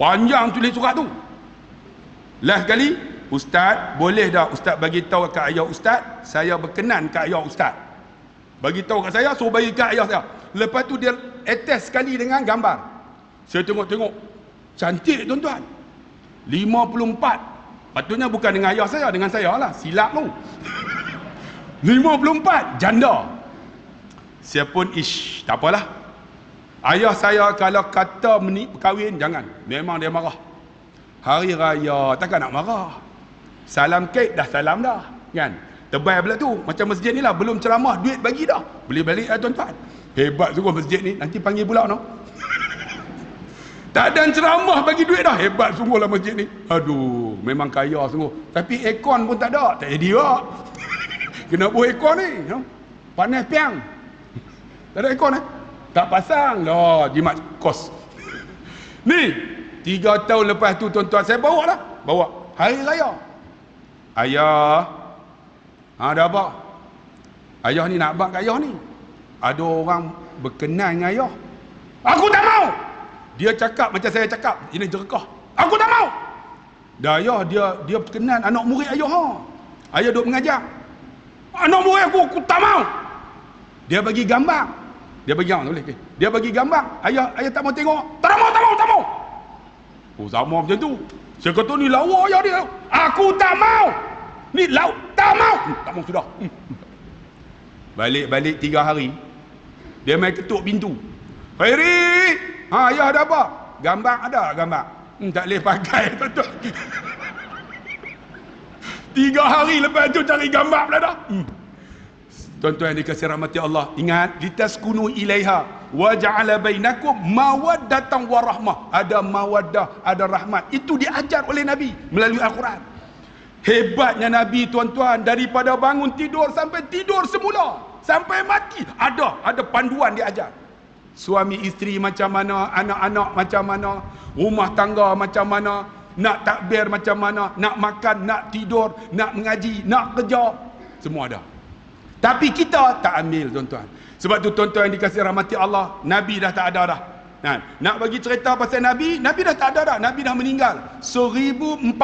Panjang tulis surat tu. Last kali, ustaz, boleh dah ustaz bagi tahu kat ayah ustaz, saya berkenan kat ayah ustaz. Bagi tahu kat saya, suruh bagi kat ayah saya. Lepas tu dia attest sekali dengan gambar. Saya tengok-tengok. Cantik tuan-tuan. 54. Patutnya bukan dengan ayah saya, dengan saya lah. Silap tu. 54. Janda. Saya pun tak apalah. Ayah saya kalau kata kahwin, jangan. Memang dia marah. Hari raya, takkan nak marah. Salam kek, dah salam dah. Kan? Tebal pula tu. Macam masjid ni lah. Belum ceramah, duit bagi dah. Boleh balik lah tuan-tuan. Hebat sungguh masjid ni. Nanti panggil pula no. Tak ada ceramah bagi duit dah. Hebat sungguh lah masjid ni. Aduh, memang kaya sungguh. Tapi aircon pun tak ada. Tak jadi tak. Kenapa aircon ni? Panas piang. Tak ada aircon tak pasang lah. Jimat kos. Ni 3 tahun lepas tu tuan-tuan, saya bawa lah. Bawa hari raya. Ayah, ada apa? Ayah ni nak abang kat ayah ni. Ada orang berkenan dengan ayah. Aku tak mau. Dia cakap macam saya cakap. Ini jerkah. Aku tak mau. Dah ayah, dia berkenan anak murid ayah. Ayah duk mengajar. Anak murid aku tak mau. Dia bagi gambar. Dia bagi boleh. Dia bagi gambar. Ayah tak mau tengok. Tak mau. Oh, sama macam tu. Saya kata ni lawa ayah dia. Aku tak mau. Ni lawa. Tak mau. Tak mau sudah. Balik 3 hari. Dia main ketuk pintu. Khairi. Ayah ada apa? Gambar ada gambar. Tak boleh pakai tuan-tuan. 3 hari lepas tu cari gambar pula dah. Tuan-tuan yang dikasihi rahmati Allah, ingat, litaskunu ilaiha wa ja'ala bainakum mawaddatan wa rahmah. Ada mawaddah, ada rahmat. Itu diajar oleh Nabi melalui Al-Quran. Hebatnya Nabi tuan-tuan, daripada bangun tidur sampai tidur semula, sampai mati, ada panduan diajar. Suami isteri macam mana, anak-anak macam mana, rumah tangga macam mana, nak takbir macam mana, nak makan, nak tidur, nak mengaji, nak kerja, semua ada. Tapi kita tak ambil tuan-tuan. Sebab tu tuan-tuan yang dikasihi rahmati Allah, Nabi dah tak ada dah. Nak bagi cerita pasal Nabi dah tak ada dah. Nabi dah meninggal 1496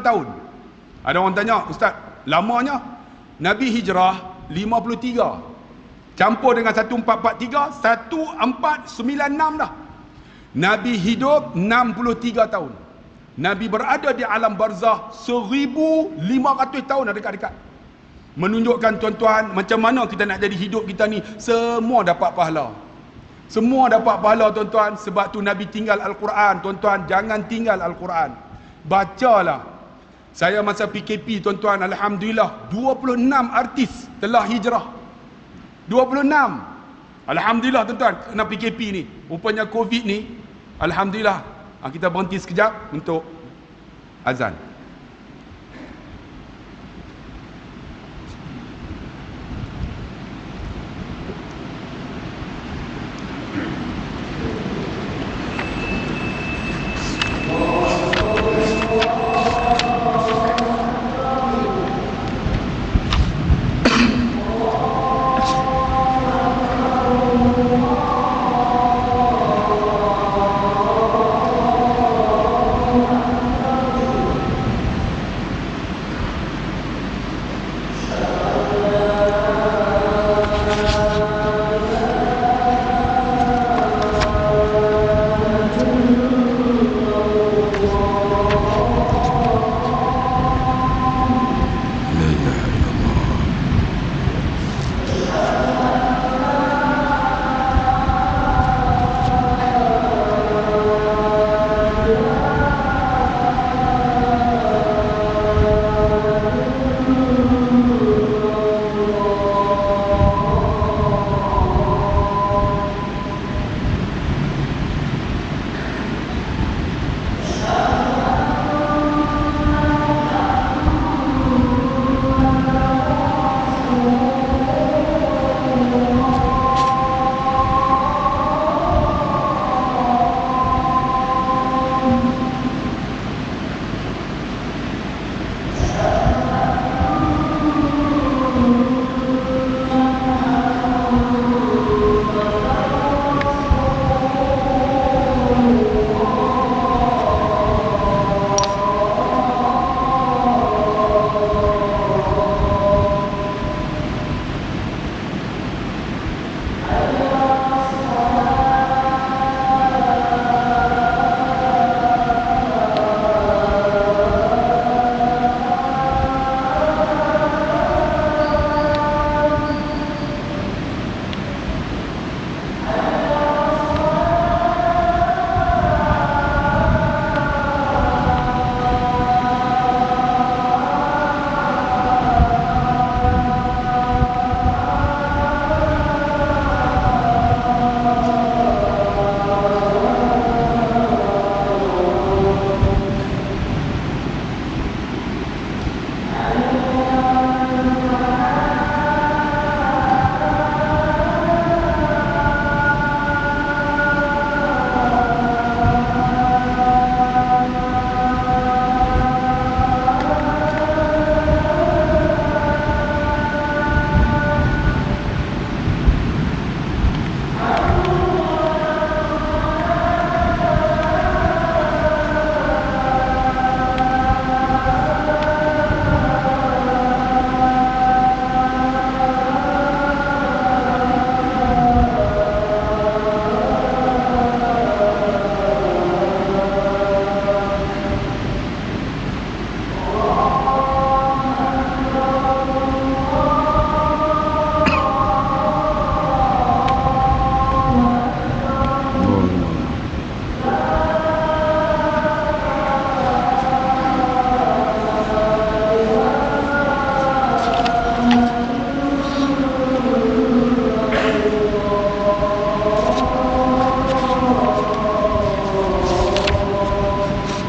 tahun. Ada orang tanya, ustaz, lamanya? Nabi hijrah 53. Campur dengan 1443, 1496 dah. Nabi hidup 63 tahun. Nabi berada di alam barzah 1500 tahun, dekat-dekat. Menunjukkan tuan-tuan macam mana kita nak jadi hidup kita ni, semua dapat pahala. Semua dapat pahala tuan-tuan. Sebab tu Nabi tinggal Al-Quran. Tuan-tuan, jangan tinggal Al-Quran. Bacalah. Saya masa PKP tuan-tuan, alhamdulillah 26 artis telah hijrah. 26. Alhamdulillah tuan-tuan, kena PKP ni. Rupanya Covid ni, alhamdulillah. Kita berhenti sekejap untuk azan.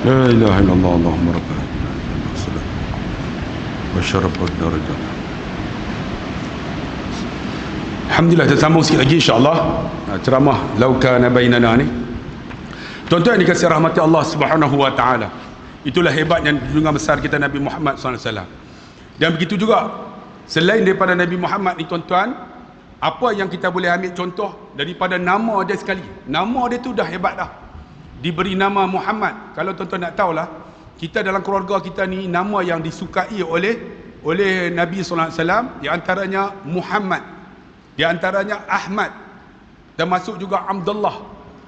La ilaha illallah Allahumma rabbana wa syarafat darajat. Alhamdulillah, kita sambung sikit lagi insya-Allah ceramah lauka nabainana ni. Tuan-tuan yang dikasihi rahmati Allah Subhanahu wa taala. Itulah hebatnya junjungan besar kita Nabi Muhammad SAW. Dan begitu juga selain daripada Nabi Muhammad ni tuan-tuan, apa yang kita boleh ambil contoh daripada nama dia sekali. Nama dia tu dah hebat dah. Diberi nama Muhammad. Kalau tuan-tuan nak tahulah, kita dalam keluarga kita ni nama yang disukai oleh Nabi SAW, di antaranya Muhammad, di antaranya Ahmad, termasuk juga Abdullah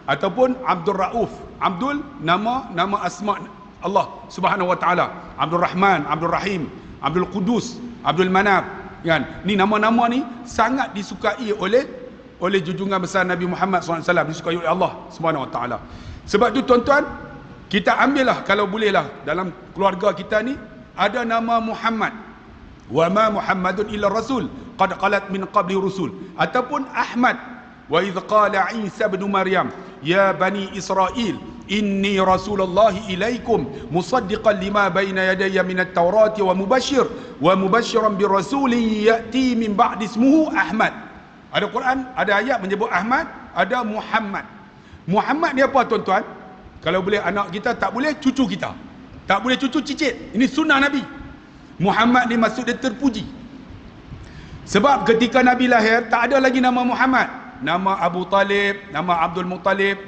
ataupun Abdul Rauf. Abdul nama asma Allah Subhanahu wa taala. Abdul Rahman, Abdul Rahim, Abdul Qudus, Abdul Manaf, kan? Ni nama-nama ni sangat disukai oleh junjungan besar Nabi Muhammad SAW, disukai oleh Allah Subhanahu wa taala. Sebab tu tuan-tuan, kita ambillah kalau bolehlah dalam keluarga kita ni ada nama Muhammad. Wa ma Muhammadun illa rasul qad qalat min qabli rusul, ataupun Ahmad. Wa idh qala Isa ibn Maryam ya bani Israil inni rasulullahi ilaikum musaddiqan lima baina yadayya minat taurati wa mubashiran bi rasulin ya'ti min ba'di ismuhu Ahmad. Ada Quran, ada ayat menyebut Ahmad, ada Muhammad. Muhammad ni apa tuan-tuan? Kalau boleh anak kita, tak boleh cucu kita, tak boleh cucu cicit. Ini sunnah Nabi. Muhammad ni maksud dia terpuji. Sebab ketika Nabi lahir tak ada lagi nama Muhammad. Nama Abu Talib, nama Abdul Muttalib,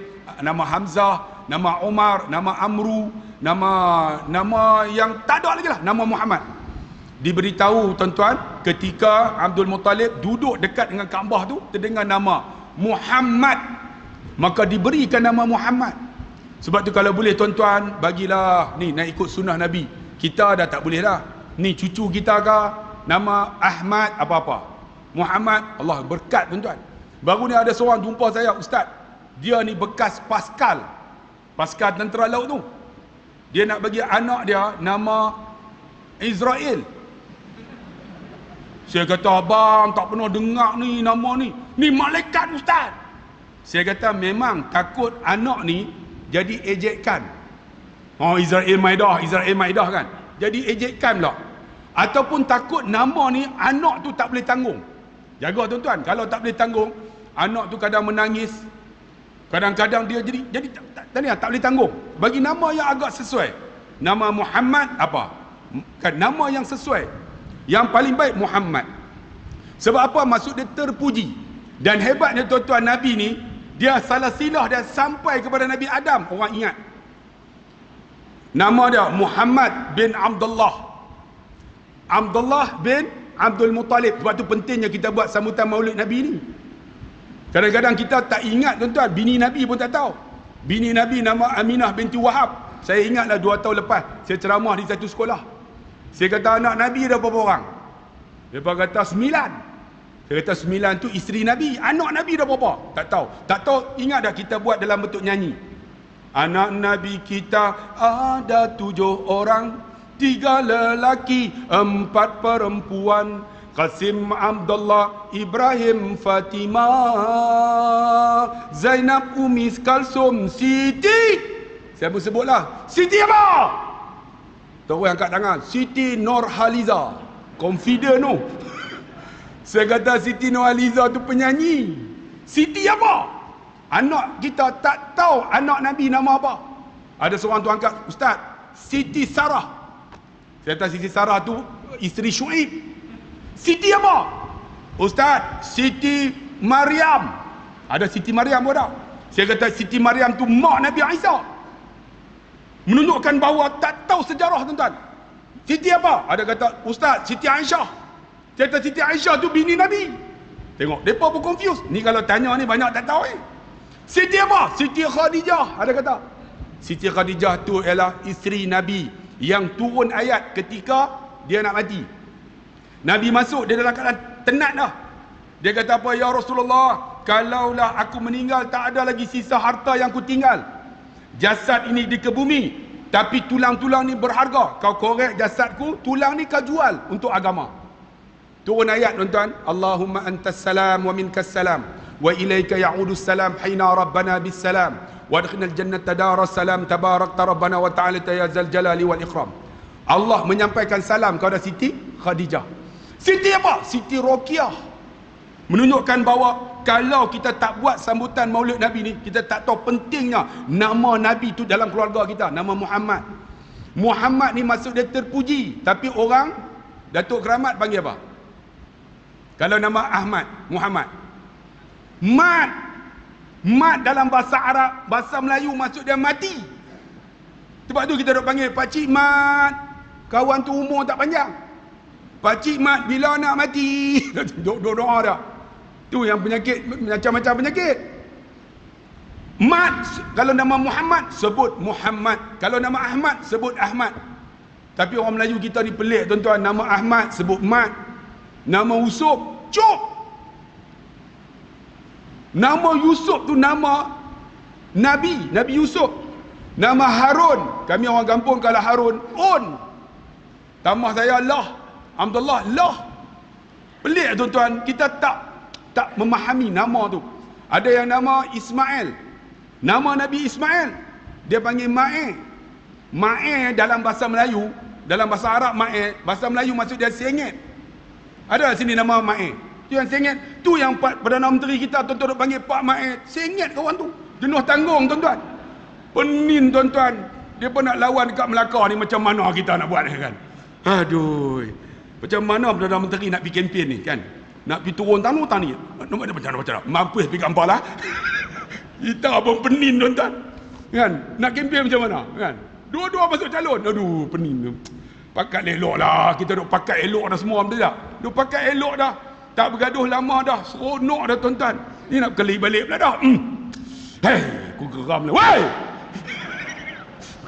nama Hamzah, nama Umar, nama Amru, nama yang tak ada lagi lah, nama Muhammad. Diberitahu tuan-tuan, ketika Abdul Muttalib duduk dekat dengan Kaabah tu, terdengar nama Muhammad, maka diberikan nama Muhammad. Sebab tu kalau boleh tuan-tuan, bagilah ni nak ikut sunnah Nabi. Kita dah tak boleh dah. Ni cucu kita ke, nama Ahmad apa-apa, Muhammad, Allah berkat tuan-tuan. Baru ni ada seorang jumpa saya, ustaz, dia ni bekas Paskal tentera laut tu. Dia nak bagi anak dia nama Israel. Saya kata, abang tak pernah dengar ni nama ni. Ni malaikat ustaz. Saya kata memang takut anak ni jadi ejekan. Oh, Israel Maidah kan. Jadi ejekan pula. Ataupun takut nama ni anak tu tak boleh tanggung. Jaga tuan-tuan, kalau tak boleh tanggung, anak tu kadang menangis, kadang-kadang dia jadi tak boleh tanggung. Bagi nama yang agak sesuai. Nama Muhammad apa? Kan nama yang sesuai. Yang paling baik Muhammad. Sebab apa? Maksud dia terpuji. Dan hebatnya tuan-tuan, Nabi ni dia salah silah dia sampai kepada Nabi Adam. Orang ingat nama dia Muhammad bin Abdullah bin Abdul Muttalib. Sebab tu pentingnya kita buat sambutan Maulid Nabi ni. Kadang-kadang kita tak ingat tuan-tuan, bini Nabi pun tak tahu. Bini Nabi nama Aminah binti Wahab. Saya ingatlah 2 tahun lepas saya ceramah di satu sekolah. Saya kata anak Nabi ada berapa orang? Mereka kata 9. Saya kata 9 tu isteri Nabi. Anak Nabi dah berapa? Tak tahu. Tak tahu, ingat dah kita buat dalam bentuk nyanyi. Anak Nabi kita ada 7 orang, 3 lelaki, 4 perempuan. Qasim, Abdullah, Ibrahim, Fatimah, Zainab, Umi, Kalsum, Siti. Saya pun sebutlah. Siti apa? Terus angkat tangan. Siti Nurhaliza. Confident tu. Saya kata Siti Nurhaliza tu penyanyi. Siti apa? Anak kita tak tahu anak Nabi nama apa. Ada seorang tu angkat, ustaz, Siti Sarah. Saya kata Siti Sarah tu isteri Syuib. Siti apa? Ustaz, Siti Maryam. Ada Siti Maryam pun tak? Saya kata Siti Maryam tu mak Nabi Isa. Menunjukkan bahawa tak tahu sejarah tuan-tuan. Siti apa? Ada kata, ustaz, Siti Aisyah. Saya kata Siti Aisyah tu bini Nabi. Tengok, mereka pun confused. Ni kalau tanya ni banyak tak tahu Siti apa? Siti Khadijah. Ada kata Siti Khadijah tu ialah isteri Nabi yang turun ayat ketika dia nak mati. Nabi masuk, dia dalam keadaan tenat dah. Dia kata apa? Ya Rasulullah, kalaulah aku meninggal tak ada lagi sisa harta yang aku tinggal. Jasad ini dikebumi, tapi tulang-tulang ni berharga. Kau korek jasadku, tulang ni kau jual untuk agama. Turun ayat tuan-tuan. Allahumma antas salam wa minkas salam. wa ilaika ya'udus salam hina rabbana bis salam wa adkhilnal jannata daras salam tabarakta rabbana wa ta'ala ya zal jalali wal ikram. Allah menyampaikan salam kepada Siti Khadijah. Siti apa? Siti Roqiah. Menunjukkan bahawa kalau kita tak buat sambutan Maulid Nabi ni, kita tak tahu pentingnya nama Nabi tu dalam keluarga kita, nama Muhammad. Muhammad ni maksud dia terpuji, tapi orang Datuk Keramat panggil apa? Kalau nama Ahmad, Muhammad. Mat dalam bahasa Arab, bahasa Melayu maksud dia mati. Sebab tu kita duk panggil Pakcik Mat. Kawan tu umur tak panjang. Pakcik Mat bila nak mati? Doa dah. Tu yang penyakit, macam-macam penyakit. Mat, kalau nama Muhammad sebut Muhammad. Kalau nama Ahmad sebut Ahmad. Tapi orang Melayu kita ni pelik tuan-tuan, nama Ahmad sebut Mat. Nama Yusuf, Cuk. Nama Yusuf tu nama Nabi Yusuf. Nama Harun, kami orang kampung kalau Harun, On. Tambah saya lah, Alhamdulillah, lah. Pelik tuan-tuan, kita tak memahami nama tu. Ada yang nama Ismail. Nama Nabi Ismail, dia panggil Ma'e. Ma'e dalam bahasa Melayu, dalam bahasa Arab Ma'e, bahasa Melayu maksud dia sengit. Ada sini nama Ma'e. Tu yang sengit, tu yang Perdana Menteri kita tuan-tuan panggil Pak Ma'e. Sengit kawan tu. Jenuh tanggung tuan-tuan. Penin tuan-tuan. Dia pun nak lawan dekat Melaka ni, macam mana kita nak buat ni kan? Aduh. Macam mana Perdana Menteri nak pergi kempen ni kan? Nak pergi turun tanah ni. Macam mana? Mampus pergi kampal lah. Kita pun penin tuan-tuan. Kan? Nak kempen macam mana? Kan? Dua-dua masuk calon. Aduh, penin. Pakat elok lah. Kita duk pakat elok dah semua. Betul tak? Duk pakat elok dah. Tak bergaduh lama dah. Seronok dah tuan-tuan. Ni nak keli balik pula dah. Hei, aku geram lah. Woi!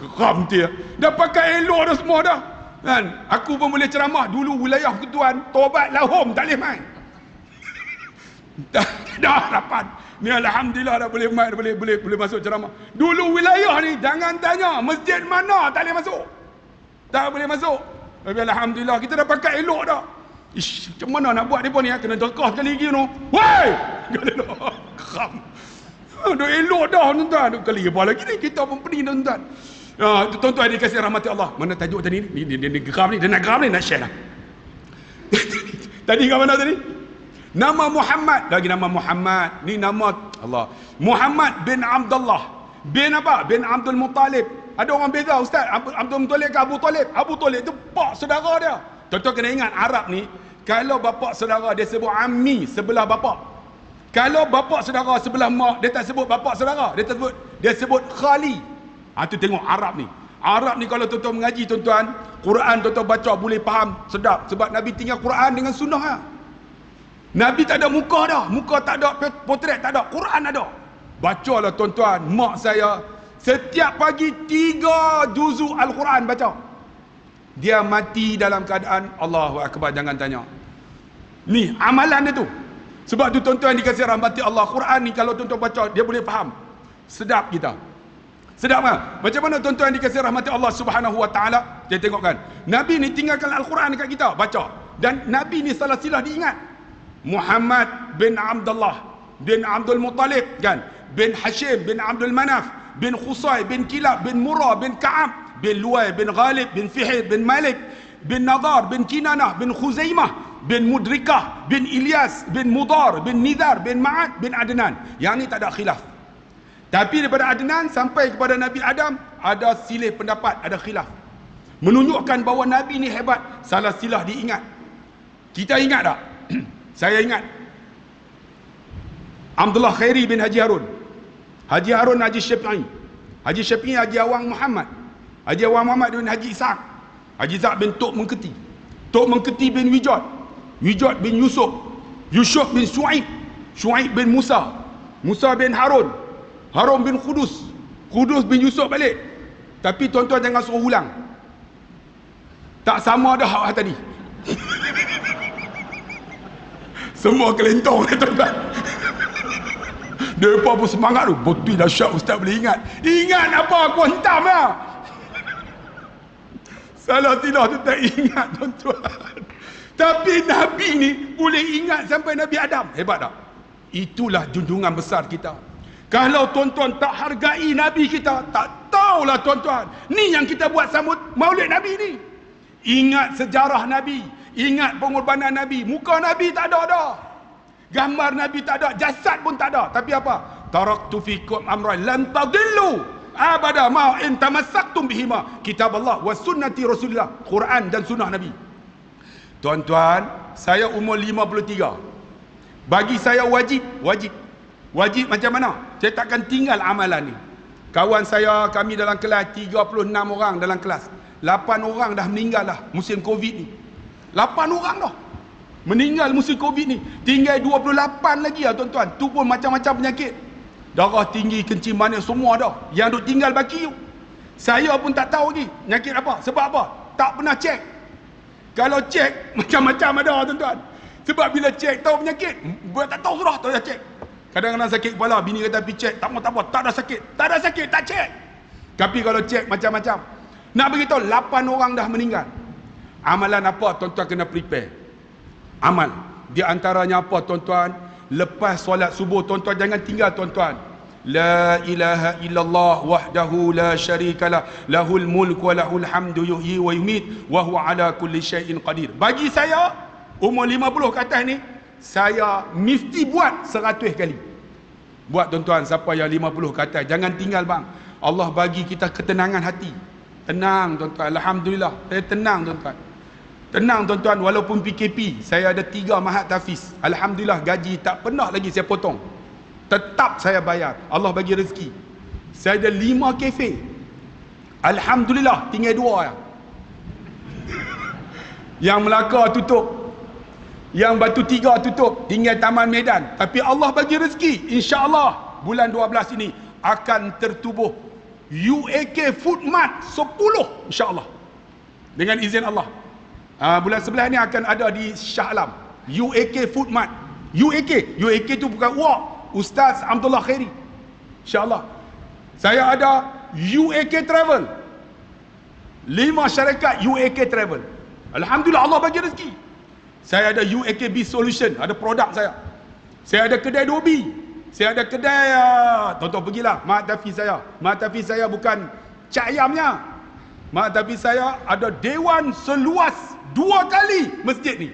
Geram dia. Dah pakai elok dah semua dah. Kan? Aku pun boleh ceramah. Dulu wilayah Ketuan, Tobat Lahom tak boleh main. Dah harapan. Ni alhamdulillah dah boleh main, boleh masuk ceramah. Dulu wilayah ni jangan tanya masjid mana tak boleh masuk. Tak boleh masuk. Tapi alhamdulillah kita dah pakai elok dah. Ish, macam mana nak buat depa ni? Kena dekah sekali lagi tu. Woi! Geram. Dah elok dah tuan-tuan. Kali apa lagi ni kita pun pening tuan-tuan. Tuan-tuan dikasih rahmati Allah. Mana tajuk tadi ni? Dia geram ni, dia nak geram ni, nak share lah. Tadi kat mana tadi? Nama Muhammad. Lagi nama Muhammad. Ni nama Allah. Muhammad bin Abdullah. Bin apa? Bin Abdul Muttalib. Ada orang beza ustaz. Abdul Muttalib ke Abu Talib? Abu Talib tu pak saudara dia. Tuan-tuan kena ingat Arab ni, kalau bapa saudara dia sebut ammi sebelah bapa. Kalau bapa saudara sebelah mak, dia tak sebut bapa saudara. Dia sebut khali. Tu tengok Arab ni. Arab ni kalau tuan-tuan mengaji tuan-tuan, Quran tuan-tuan baca boleh faham sedap. Sebab Nabi tinggal Quran dengan sunnah lah. Nabi tak ada muka dah. Muka tak ada, potret tak ada. Quran ada. Bacalah tuan-tuan. Mak saya setiap pagi 3 juzuk Al-Quran baca. Dia mati dalam keadaan Allahu Akbar, jangan tanya. Ni amalan dia tu. Sebab tu tuan-tuan dikasih rahmati Allah, Quran ni kalau tuan-tuan baca dia boleh faham. Sedap kita. Sedap kan? Macam mana tuan-tuan dikasih rahmati Allah Subhanahu Wa Taala? Kita tengokkan. Nabi ni tinggalkan Al-Quran dekat kita, baca. Dan Nabi ni salah silah diingat. Muhammad bin Abdullah bin Abdul Muttalib kan? Bin Hashim bin Abdul Manaf bin Khusay bin Kilab bin Murrah bin Ka'ab bin Luay bin Ghalib bin Fihir bin Malik bin Nadar bin Kinanah bin Khuzaimah bin Mudrikah bin Ilyas bin Mudar bin Nidar bin Ma'ad bin Adnan. Yang ni tak ada khilaf. Tapi daripada Adnan sampai kepada Nabi Adam ada silih pendapat, ada khilaf. Menunjukkan bahawa Nabi ni hebat. Salah silah diingat. Kita ingat tak? Saya ingat Abdullah Khairi bin Haji Harun, Haji Harun Haji Syafi'i, Haji Syafi'i Haji Awang Muhammad, Haji Awang Muhammad bin Haji Ishaq, Haji Ishaq bin Tok Mengketi, Tok Mengketi bin Wijad, Wijad bin Yusuf, Yusuf bin Shu'aib, Shu'aib bin Musa, Musa bin Harun, Harun bin Qudus, Qudus bin Yusuf balik. Tapi tuan-tuan jangan suruh ulang. Tak sama dah hak tadi. Semua kelentong tuan-tuan. Mereka pun semangat tu. Betul dahsyat ustaz boleh ingat. Ingat apa aku hentam lah. Salah silah tu tak ingat tuan-tuan. Tapi Nabi ni boleh ingat sampai Nabi Adam. Hebat tak? Itulah junjungan besar kita. Kalau tuan-tuan tak hargai Nabi kita, tak tahulah tuan-tuan. Ni yang kita buat sambut Maulid Nabi ni. Ingat sejarah Nabi, ingat pengorbanan Nabi. Muka Nabi tak ada dah. Gambar Nabi tak ada, jasad pun tak ada. Tapi apa? Taraktu fikum amran lan tadillu abada ma in tamassaktum bihima, kitab Allah wa sunnati Rasulillah, Quran dan sunnah Nabi. Tuan-tuan, saya umur 53. Bagi saya wajib macam mana? Saya takkan tinggal amalan ni. Kawan saya, kami dalam kelas 36 orang dalam kelas. 8 orang dah meninggal dah musim Covid ni. 8 orang dah meninggal musim Covid ni. Tinggal 28 lagi lah tuan-tuan. Tu pun macam-macam penyakit. Darah tinggi, kencing manis, semua dah. Yang duk tinggal baki tu. Saya pun tak tahu lagi penyakit apa. Sebab apa? Tak pernah cek. Kalau cek, macam-macam ada tuan-tuan. Sebab bila cek tahu penyakit, tak tahu sudah, tak payah cek. Kadang-kadang sakit kepala, bini kata pergi cek, tak apa, tak ada sakit, tak cek. Tapi kalau cek macam-macam. Nak beritahu 8 orang dah meninggal. Amalan apa tuan-tuan kena prepare? Amal. Di antaranya apa tuan-tuan? Lepas solat subuh tuan-tuan jangan tinggal tuan-tuan. La ilaha illallah wahdahu la syarikalah, lahul mulku wa lahul hamdu yuhyi wa yumit wa huwa ala kulli syai'in qadir. Bagi saya umur 50 ke atas ni, saya mesti buat 100 kali. Buat tuan-tuan, siapa yang 50 ke atas, jangan tinggal bang. Allah bagi kita ketenangan hati. Tenang tuan-tuan, alhamdulillah. Saya tenang tuan-tuan. Tenang tuan-tuan, walaupun PKP, saya ada 3 mahat tahfiz. Alhamdulillah, gaji tak pernah lagi saya potong. Tetap saya bayar. Allah bagi rezeki. Saya ada 5 kafe. Alhamdulillah, tinggal 2 ya. Yang Melaka tutup, yang Batu Tiga tutup, tinggal Taman Medan. Tapi Allah bagi rezeki. InsyaAllah bulan 12 ini akan tertubuh UAK Food Mart 10 insyaAllah, dengan izin Allah. Bulan 11 ni akan ada di Shah Alam UAK Food Mart. UAK tu bukan wak Ustaz Abdullah Khairi. InsyaAllah. Saya ada UAK Travel, 5 syarikat UAK Travel. Alhamdulillah Allah bagi rezeki. Saya ada UAK B Solution, ada produk saya. Saya ada kedai Dobi. Saya ada kedai, tuan-tuan pergilah, mak tahfiz saya bukan cak ayamnya. Mak tahfiz saya ada dewan seluas 2 kali masjid ni.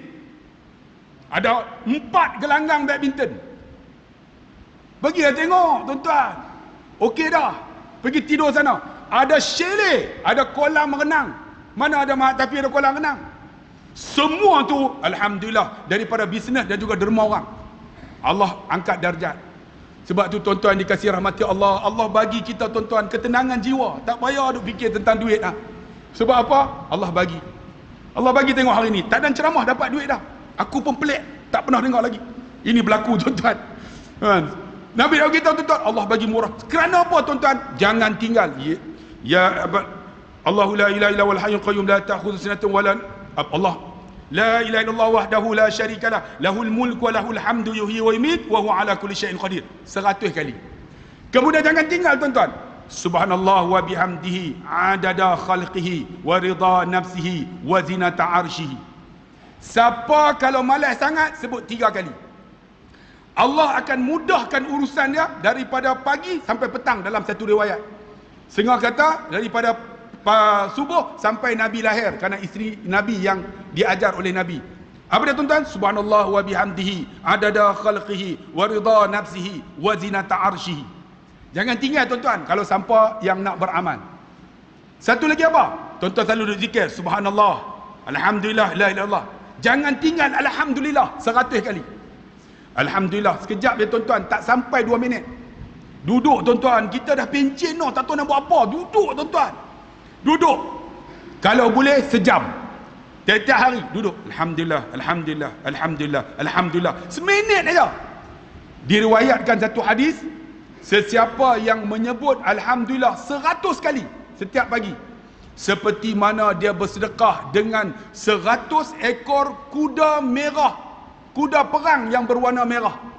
Ada 4 gelanggang badminton. Pergilah tengok tuan-tuan. Okey dah. Pergi tidur sana. Ada chalet, ada kolam renang. Mana ada mak tahfiz ada kolam renang? Semua tu alhamdulillah daripada bisnes dan juga derma orang. Allah angkat darjat. Sebab tu tuan-tuan dikasih rahmati Allah. Allah bagi kita tuan-tuan ketenangan jiwa. Tak payah duk fikir tentang duit dah. Sebab apa? Allah bagi. Allah bagi tengok hari ni. Tak ada ceramah dapat duit dah. Aku pun pelik. Tak pernah dengar lagi. Ini berlaku tuan-tuan. Nabi dah beritahu tuan-tuan. Allah bagi murah. Kerana apa tuan-tuan? Jangan tinggal. Ya Allahu la ilaha illa wal hayyul qayyum la ta'khudhu sinatun wa la Allah la ilaha illallah wahdahu la syarikalah, lahul mulku wa lahul hamdu yuhyi wa yumiit wa huwa ala kulli syai'in qadir. 100 kali. Kemudian jangan tinggal tuan-tuan. Subhanallah wa bihamdihi adada khalqihi wa ridha nafsihi wa zinata arshihi. Siapa kalau malas sangat sebut 3 kali. Allah akan mudahkan urusan dia daripada pagi sampai petang dalam satu riwayat. Setengah kata daripada subuh sampai Nabi lahir, kerana isteri Nabi yang diajar oleh Nabi. Apa dia tuan-tuan? Subhanallah wa bihamdihi adada khalqihi wa ridha nafsihi wa zinata arshihi. Jangan tinggal tuan-tuan kalau sampai yang nak beramal. Satu lagi apa? Tuan-tuan selalu duduk zikir subhanallah, alhamdulillah, la ilaha illallah. Jangan tinggal alhamdulillah 100 kali. Alhamdulillah sekejap ya tuan-tuan, tak sampai 2 minit. Duduk tuan-tuan, kita dah pencen noh, tak tahu nak buat apa. Duduk tuan-tuan. Duduk. Kalau boleh sejam. Tiap-tiap hari duduk. Alhamdulillah, alhamdulillah, alhamdulillah, alhamdulillah. Seminit aja. Diriwayatkan satu hadis, sesiapa yang menyebut alhamdulillah 100 kali setiap pagi, seperti mana dia bersedekah dengan 100 ekor kuda merah, kuda perang yang berwarna merah.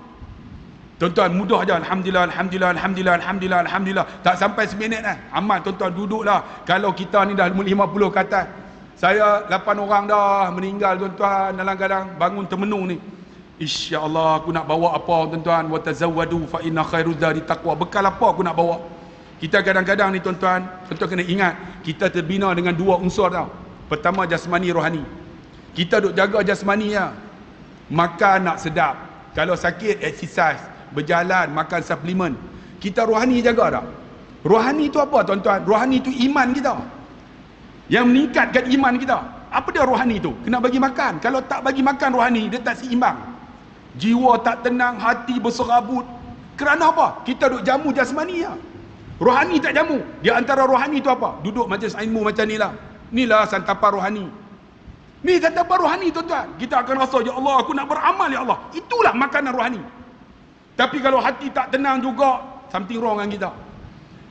Tuan-tuan, mudah aja. Alhamdulillah, alhamdulillah, alhamdulillah, alhamdulillah, alhamdulillah. Tak sampai seminit dah. Amal tuan-tuan, duduklah. Kalau kita ni dah 50 ke atas. Saya 8 orang dah meninggal tuan-tuan. Dalam-kadang bangun termenung ni. InsyaAllah aku nak bawa apa tuan-tuan? Wa tazawwadu fa inna khairuz zadi taqwa. Bekal apa aku nak bawa? Kita kadang-kadang ni tuan-tuan kena ingat, kita terbina dengan dua unsur tau. Pertama jasmani, rohani. Kita duk jaga jasmani ya. Makan nak sedap. Kalau sakit exercise, berjalan, makan suplemen. Kita rohani jaga tak? Rohani tu apa tuan-tuan? Rohani tu iman kita. Yang meningkatkan iman kita. Apa dia rohani tu? Kena bagi makan. Kalau tak bagi makan rohani, dia tak seimbang. Jiwa tak tenang, hati berserabut. Kerana apa? Kita duk jamu jasmani ya. Rohani tak jamu. Di antara rohani tu apa? Duduk majlis ilmu macam ni lah. Inilah santapan rohani. Ni santapan rohani tuan-tuan. Kita akan rasa, ya Allah aku nak beramal ya Allah. Itulah makanan rohani. Tapi kalau hati tak tenang juga, something wrong dengan kita.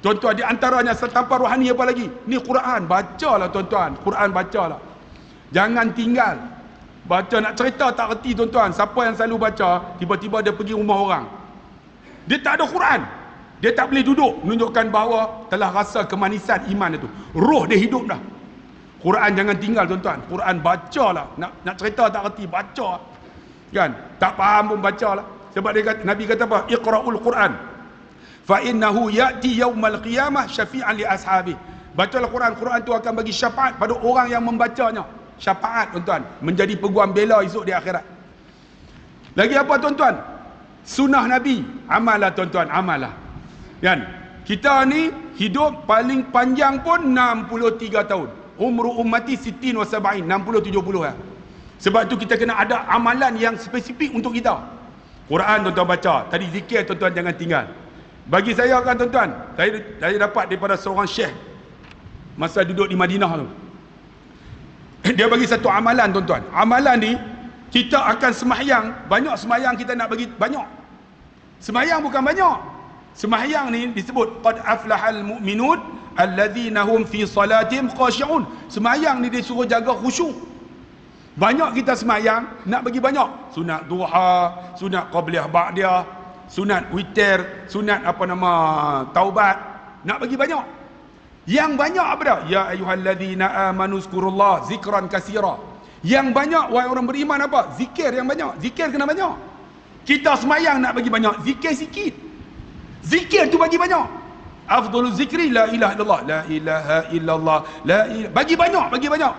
Tuan-tuan, di antaranya santapan rohani apa lagi? Ni Quran. Bacalah tuan-tuan. Quran bacalah. Jangan tinggal. Baca nak cerita tak reti tuan-tuan. Siapa yang selalu baca, tiba-tiba dia pergi rumah orang. Dia tak ada Quran. Dia tak boleh duduk. Menunjukkan bahawa telah rasa kemanisan iman itu. Roh dia hidup dah. Quran jangan tinggal tuan-tuan. Quran bacalah. Nak cerita tak reti, baca. Kan? Tak faham pun bacalah. Sebab dia kata, Nabi kata apa? Iqra'ul Quran. Fa innahu ya'ti yaumal qiyamah syafi'an li ashabi. Bacalah Quran. Quran tu akan bagi syafaat pada orang yang membacanya. Syafaat tuan-tuan, menjadi peguam bela esok di akhirat. Lagi apa tuan-tuan? Sunnah Nabi, amalah tuan-tuan, amalah. Kan? Kita ni hidup paling panjang pun 63 tahun. Umru ummati sittin wa sab'in, 60-70 lah. Sebab tu kita kena ada amalan yang spesifik untuk kita. Quran tuan-tuan baca, tadi zikir tuan-tuan jangan tinggal. Bagi saya kan tuan-tuan, saya dapat daripada seorang syekh masa duduk di Madinah tu. Dia bagi satu amalan tuan-tuan. Amalan ni, kita akan semahyang. Banyak semahyang kita nak bagi banyak. Semahyang bukan banyak. Semahyang ni disebut qad aflahal mu'minun alladzina hum fi salatihim khashi'un. Semahyang ni dia suruh jaga khusyuk. Banyak kita semahyang nak bagi banyak. Sunat duha, sunat qabliyah ba'diyah, sunat witir, sunat taubat. Nak bagi banyak. Yang banyak apa dah? Ya ayyuhalladzina amanu zkurullah zikran katsira. Yang banyak wahai orang beriman apa? Zikir yang banyak. Zikir kena banyak. Kita semayang nak bagi banyak, zikir sikit. Zikir tu bagi banyak. Afdhaluz zikri la ilaha illallah, la ilaha illallah, bagi banyak, bagi banyak.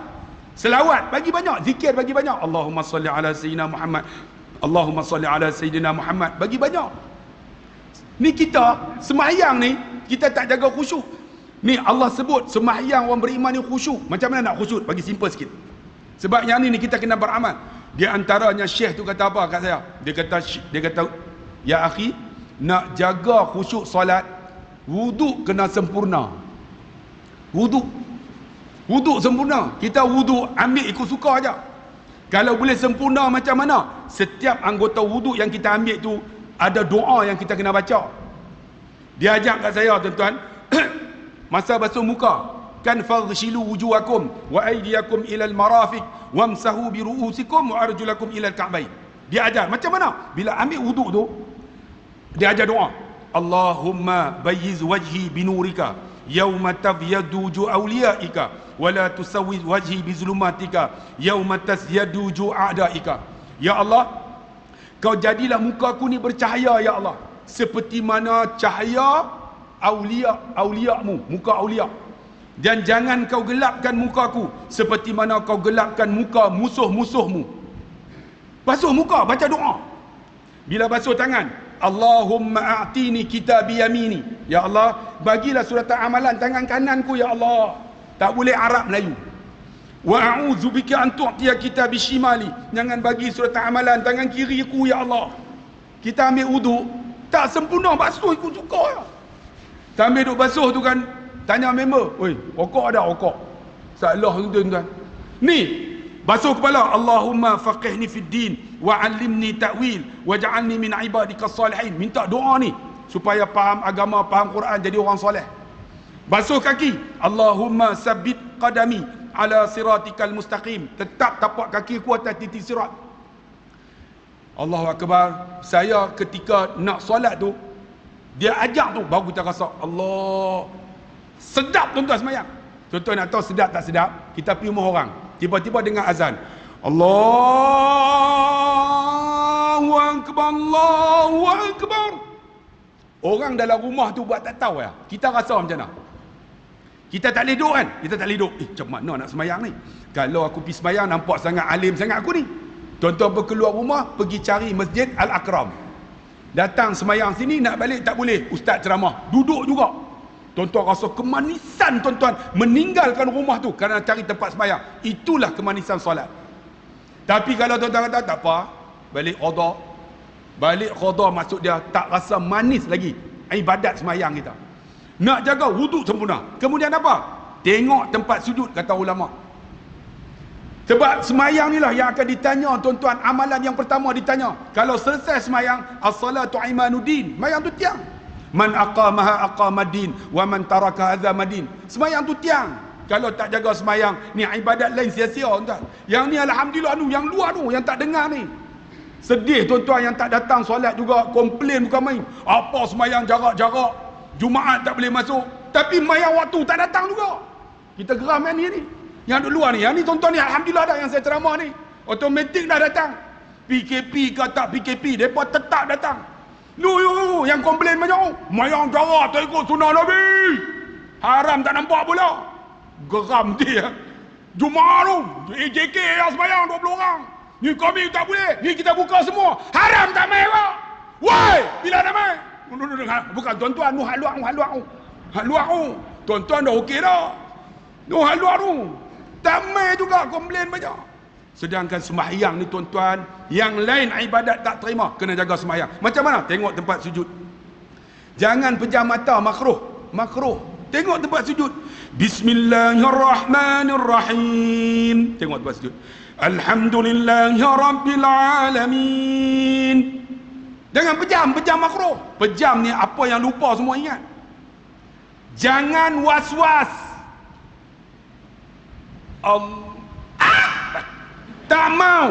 Selawat bagi banyak, zikir bagi banyak. Allahumma salli ala sayyidina Muhammad. Allahumma salli ala sayyidina Muhammad. Bagi banyak. Ni kita semayang ni kita tak jaga khusyuk. Ni Allah sebut sembahyang orang beriman ni khusyuk. Macam mana nak khusyuk? Bagi simple sikit. Sebab yang ni kita kena beramal. Di antaranya syekh tu kata apa kat saya? Dia kata ya akhi, nak jaga khusyuk solat, wuduk kena sempurna. Wuduk sempurna. Kita wuduk ambil ikut suka aja. Kalau boleh sempurna macam mana? Setiap anggota wuduk yang kita ambil tu ada doa yang kita kena baca. Dia ajak kat saya tuan-tuan. Masa basuh muka, kan faghsilu wujuhakum wa aydiyakum ilal marafiq wamsahu bi ru'usikum wa arjulakum ilal ka'bain. Dia ajar macam mana? Bila ambil wuduk tu, dia ajar doa. Allahumma bayyiz wajhi binurika yauma tabyadu wujuh awliyaika wa la tusawwiz wajhi bizulumatika yauma tasyadu wujuh a'daika. Ya Allah, kau jadilah mukaku ni bercahaya ya Allah, seperti mana cahaya auliamu, muka aulia. Dan jangan kau gelapkan mukaku seperti mana kau gelapkan muka musuh-musuhmu. Basuh muka, baca doa. Bila basuh tangan, Allahumma a'tini kitabi yamini. Ya Allah, bagilah surat amalan tangan kananku ya Allah. Tak boleh Arab Melayu. Wa a'udzubika an tu'tiya kitabi shimali. Jangan bagi surat amalan tangan kiriku ya Allah. Kita ambil wuduk, tak sempurna, basuh ikut suka ya. Sambil duk basuh tu kan, tanya member, oi, rokok ada rokok? Salah tu tuan-tuan. Ni, basuh kepala, Allahumma faqihni fid din wa 'allimni ta'wil waj'alni min ibadikas salihin. Minta doa ni supaya faham agama, faham Quran, jadi orang soleh. Basuh kaki, Allahumma sabbit qadami ala siratikal mustaqim. Tetap tapak kaki ku atas titik sirat. Allahu akbar. Saya ketika nak solat tu, dia ajak tu, baru kita rasa Allah sedap tuan-tuan semayang. Tuan-tuan nak tahu sedap tak sedap? Kita pergi rumah orang, tiba-tiba dengar azan, Allahu akbar, Allahu akbar. Orang dalam rumah tu buat tak tahu ya. Kita rasa macam mana? Kita tak boleh duduk kan? Kita tak boleh duduk. Macam mana nak semayang ni? Kalau aku pergi semayang nampak sangat alim sangat aku ni. Tuan-tuan keluar rumah, pergi cari Masjid Al-Akram. Datang semayang sini, nak balik tak boleh. Ustaz ceramah, duduk juga. Tuan-tuan rasa kemanisan tuan-tuan meninggalkan rumah tu kerana cari tempat semayang. Itulah kemanisan solat. Tapi kalau tuan-tuan kata tak apa, balik qada. Balik qada maksud dia tak rasa manis lagi ibadat semayang kita. Nak jaga wuduk sempurna. Kemudian apa? Tengok tempat sujud, kata ulama. Sebab semayang ni lah yang akan ditanya tuan-tuan. Amalan yang pertama ditanya. Kalau selesai semayang, as-salatu imanuddin. Semayang tu tiang. Man aqamaha aqamadin wa man taraka azamadin. Semayang tu tiang. Kalau tak jaga semayang, ni ibadat lain sia-sia tuan. Yang ni alhamdulillah tu, yang luar tu, yang tak dengar ni. Sedih tuan-tuan yang tak datang solat juga, komplain bukan main. Apa semayang jarak-jarak, Jumaat tak boleh masuk. Tapi semayang waktu tak datang juga. Kita geram yang ni. Yang duduk luar ni, yang ni tuan-tuan ni alhamdulillah dah yang saya ceramah ni. Automatik dah datang. PKP ke tak PKP, mereka tetap datang. Yang komplain macam semayang jarak tak ikut sunnah Nabi. Haram tak nampak pula. Geram dia. Jumaat tu, JK yang semayang 20 orang. Ni kami tak boleh. Ni kita buka semua. Haram tak main pak. Woi, bila nak main? Bukan tuan-tuan, nu hak luar tu. Hak luar tu. Tuan-tuan dah okey dah. Nu hak luar tu. Tak main juga komplain banyak. Sedangkan sembahyang ni tuan-tuan, yang lain ibadat tak terima, kena jaga sembahyang. Macam mana? Tengok tempat sujud. Jangan pejam mata, makruh. Makruh. Tengok tempat sujud. Bismillahirrahmanirrahim. Tengok tempat sujud. Alhamdulillahirrabbilalamin. Jangan pejam makruh. Pejam ni apa yang lupa semua ingat. Jangan was-was. Tak mau.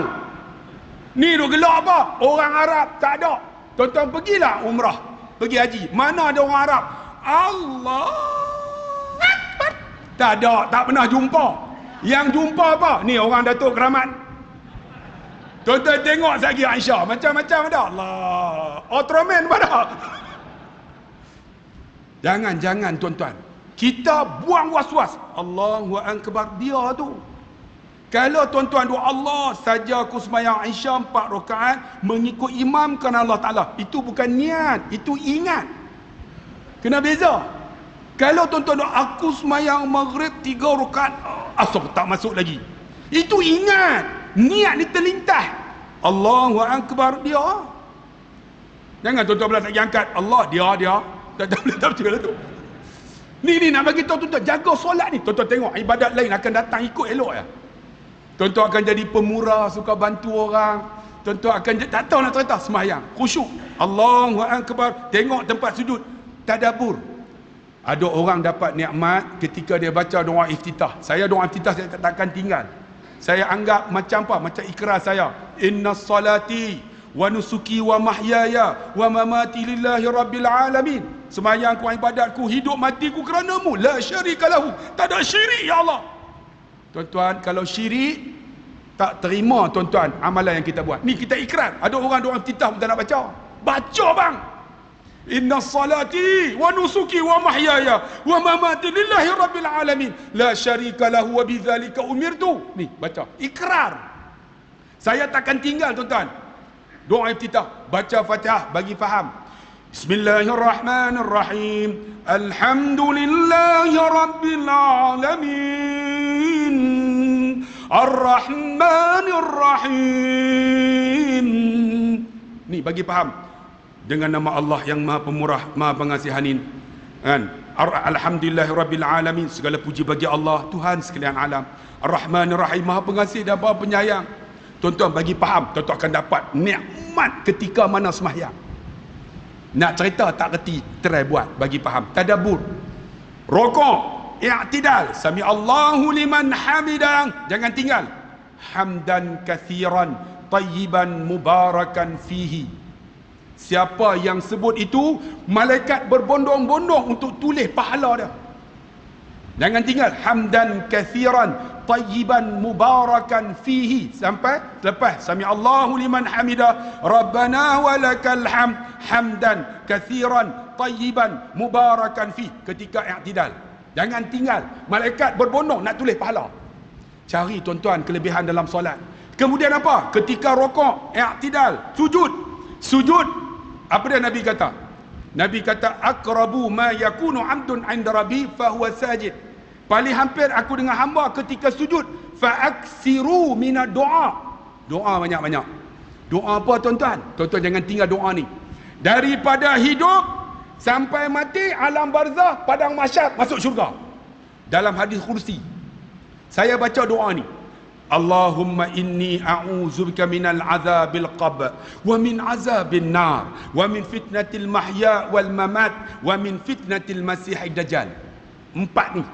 Ni duk gelak apa? Orang Arab tak ada. Tuan-tuan pergilah umrah, pergi haji. Mana ada orang Arab? Allah Akbar. Tak ada, tak pernah jumpa. Yang jumpa apa? Ni orang Datuk Keramat. Tuan-tuan tengok lagi Aisyah, macam-macam ada. Allah, Ultraman pada. Jangan tuan-tuan. Kita buang was-was. Allahu Akbar dia tu. Kalau tuan-tuan doa Allah saja aku sembahyang Aisyah 4 rakaat mengikut imam kerana Allah Ta'ala. Itu bukan niat, itu ingat. Kena beza. Kalau tuan-tuan doa aku sembahyang maghrib 3 rakaat, asal tak masuk lagi. Itu ingat. Niat ni terlintas. Allahu Akbar dia. Jangan tuan-tuan belah tak angkat. Allah dia. Tak boleh tak betul tu. Ni nak bagi tahu tuan-tuan jaga solat ni. Tuan-tuan tengok ibadat lain akan datang ikut elok ya. Tuan-tuan akan jadi pemurah, suka bantu orang. Tuan-tuan akan tak tahu nak cerita sembahyang, khusyuk. Allahu Akbar, tengok tempat sujud, tadabbur. Ada orang dapat nikmat ketika dia baca doa iftitah. Saya doa iftitah saya takkan tinggal. Saya anggap macam apa? Macam ikrar saya. Inna salati wa nusuki wa mahyaya wa mamati lillahi rabbil alamin. Sembahyangku, ibadatku, hidup matiku kerana-Mu. La syarikalahu. Tak ada syirik ya Allah. Tuan-tuan, kalau syirik tak terima tuan-tuan amalan yang kita buat. Ni kita ikrar. Ada orang doa iftitah pun tak nak baca. Baca bang. Inna salati wa nusuki wa mahyaya wa mamati lillahi rabbil alamin. La syarika lahu wa bidzalika umirtu. Ni baca. Ikrar. Saya takkan tinggal tuan-tuan. Doa iftitah, baca Fatihah bagi faham. Bismillahirrahmanirrahim. Alhamdulillahi rabbil alamin. Ar-Rahmanir-Rahim. Ni bagi faham. Dengan nama Allah yang Maha Pemurah, Maha Pengasihanin. Kan? Alhamdulillahirabbil alamin. Segala puji bagi Allah, Tuhan sekalian alam. Ar-Rahmanir-Rahim, Maha Pengasih dan Maha Penyayang. Tuan-tuan bagi faham, tuan-tuan akan dapat nikmat ketika mana sembahyang. Nak cerita tak reti, try buat bagi faham. Tadabbur. Rukuk, i'tidal, sami Allahu liman hamidah, jangan tinggal. Hamdan kathiran tayyiban mubarakan fihi. Siapa yang sebut itu, malaikat berbondong-bondong untuk tulis pahala dia. Jangan tinggal. Hamdan kathiran tayyiban mubarakan fihi. Sampai lepas. Sami Allahu liman hamidah. Rabbana walakal hamd. Hamdan kathiran tayyiban mubarakan fihi. Ketika i'tidal. Jangan tinggal. Malaikat berbondong nak tulis pahala. Cari tuan-tuan kelebihan dalam solat. Kemudian apa? Ketika rokok, i'tidal, sujud. Sujud. Apa dia Nabi kata? Nabi kata, aqrabu ma yakunu 'abdun 'inda rabbi fa huwa sajid. Paling hampir aku dengan hamba ketika sujud, fa aksiru minad doa. Doa banyak-banyak. Doa apa tuan-tuan? Tuan-tuan jangan tinggal doa ni. Daripada hidup sampai mati, alam barzah, padang mahsyar, masuk syurga. Dalam hadis kursi, saya baca doa ni. Allahumma inni a'udzubika minal azabil qabr wa min azabin nar wa min fitnatil mahya wal mamat wa min fitnatil masihid dajjal. 4 ni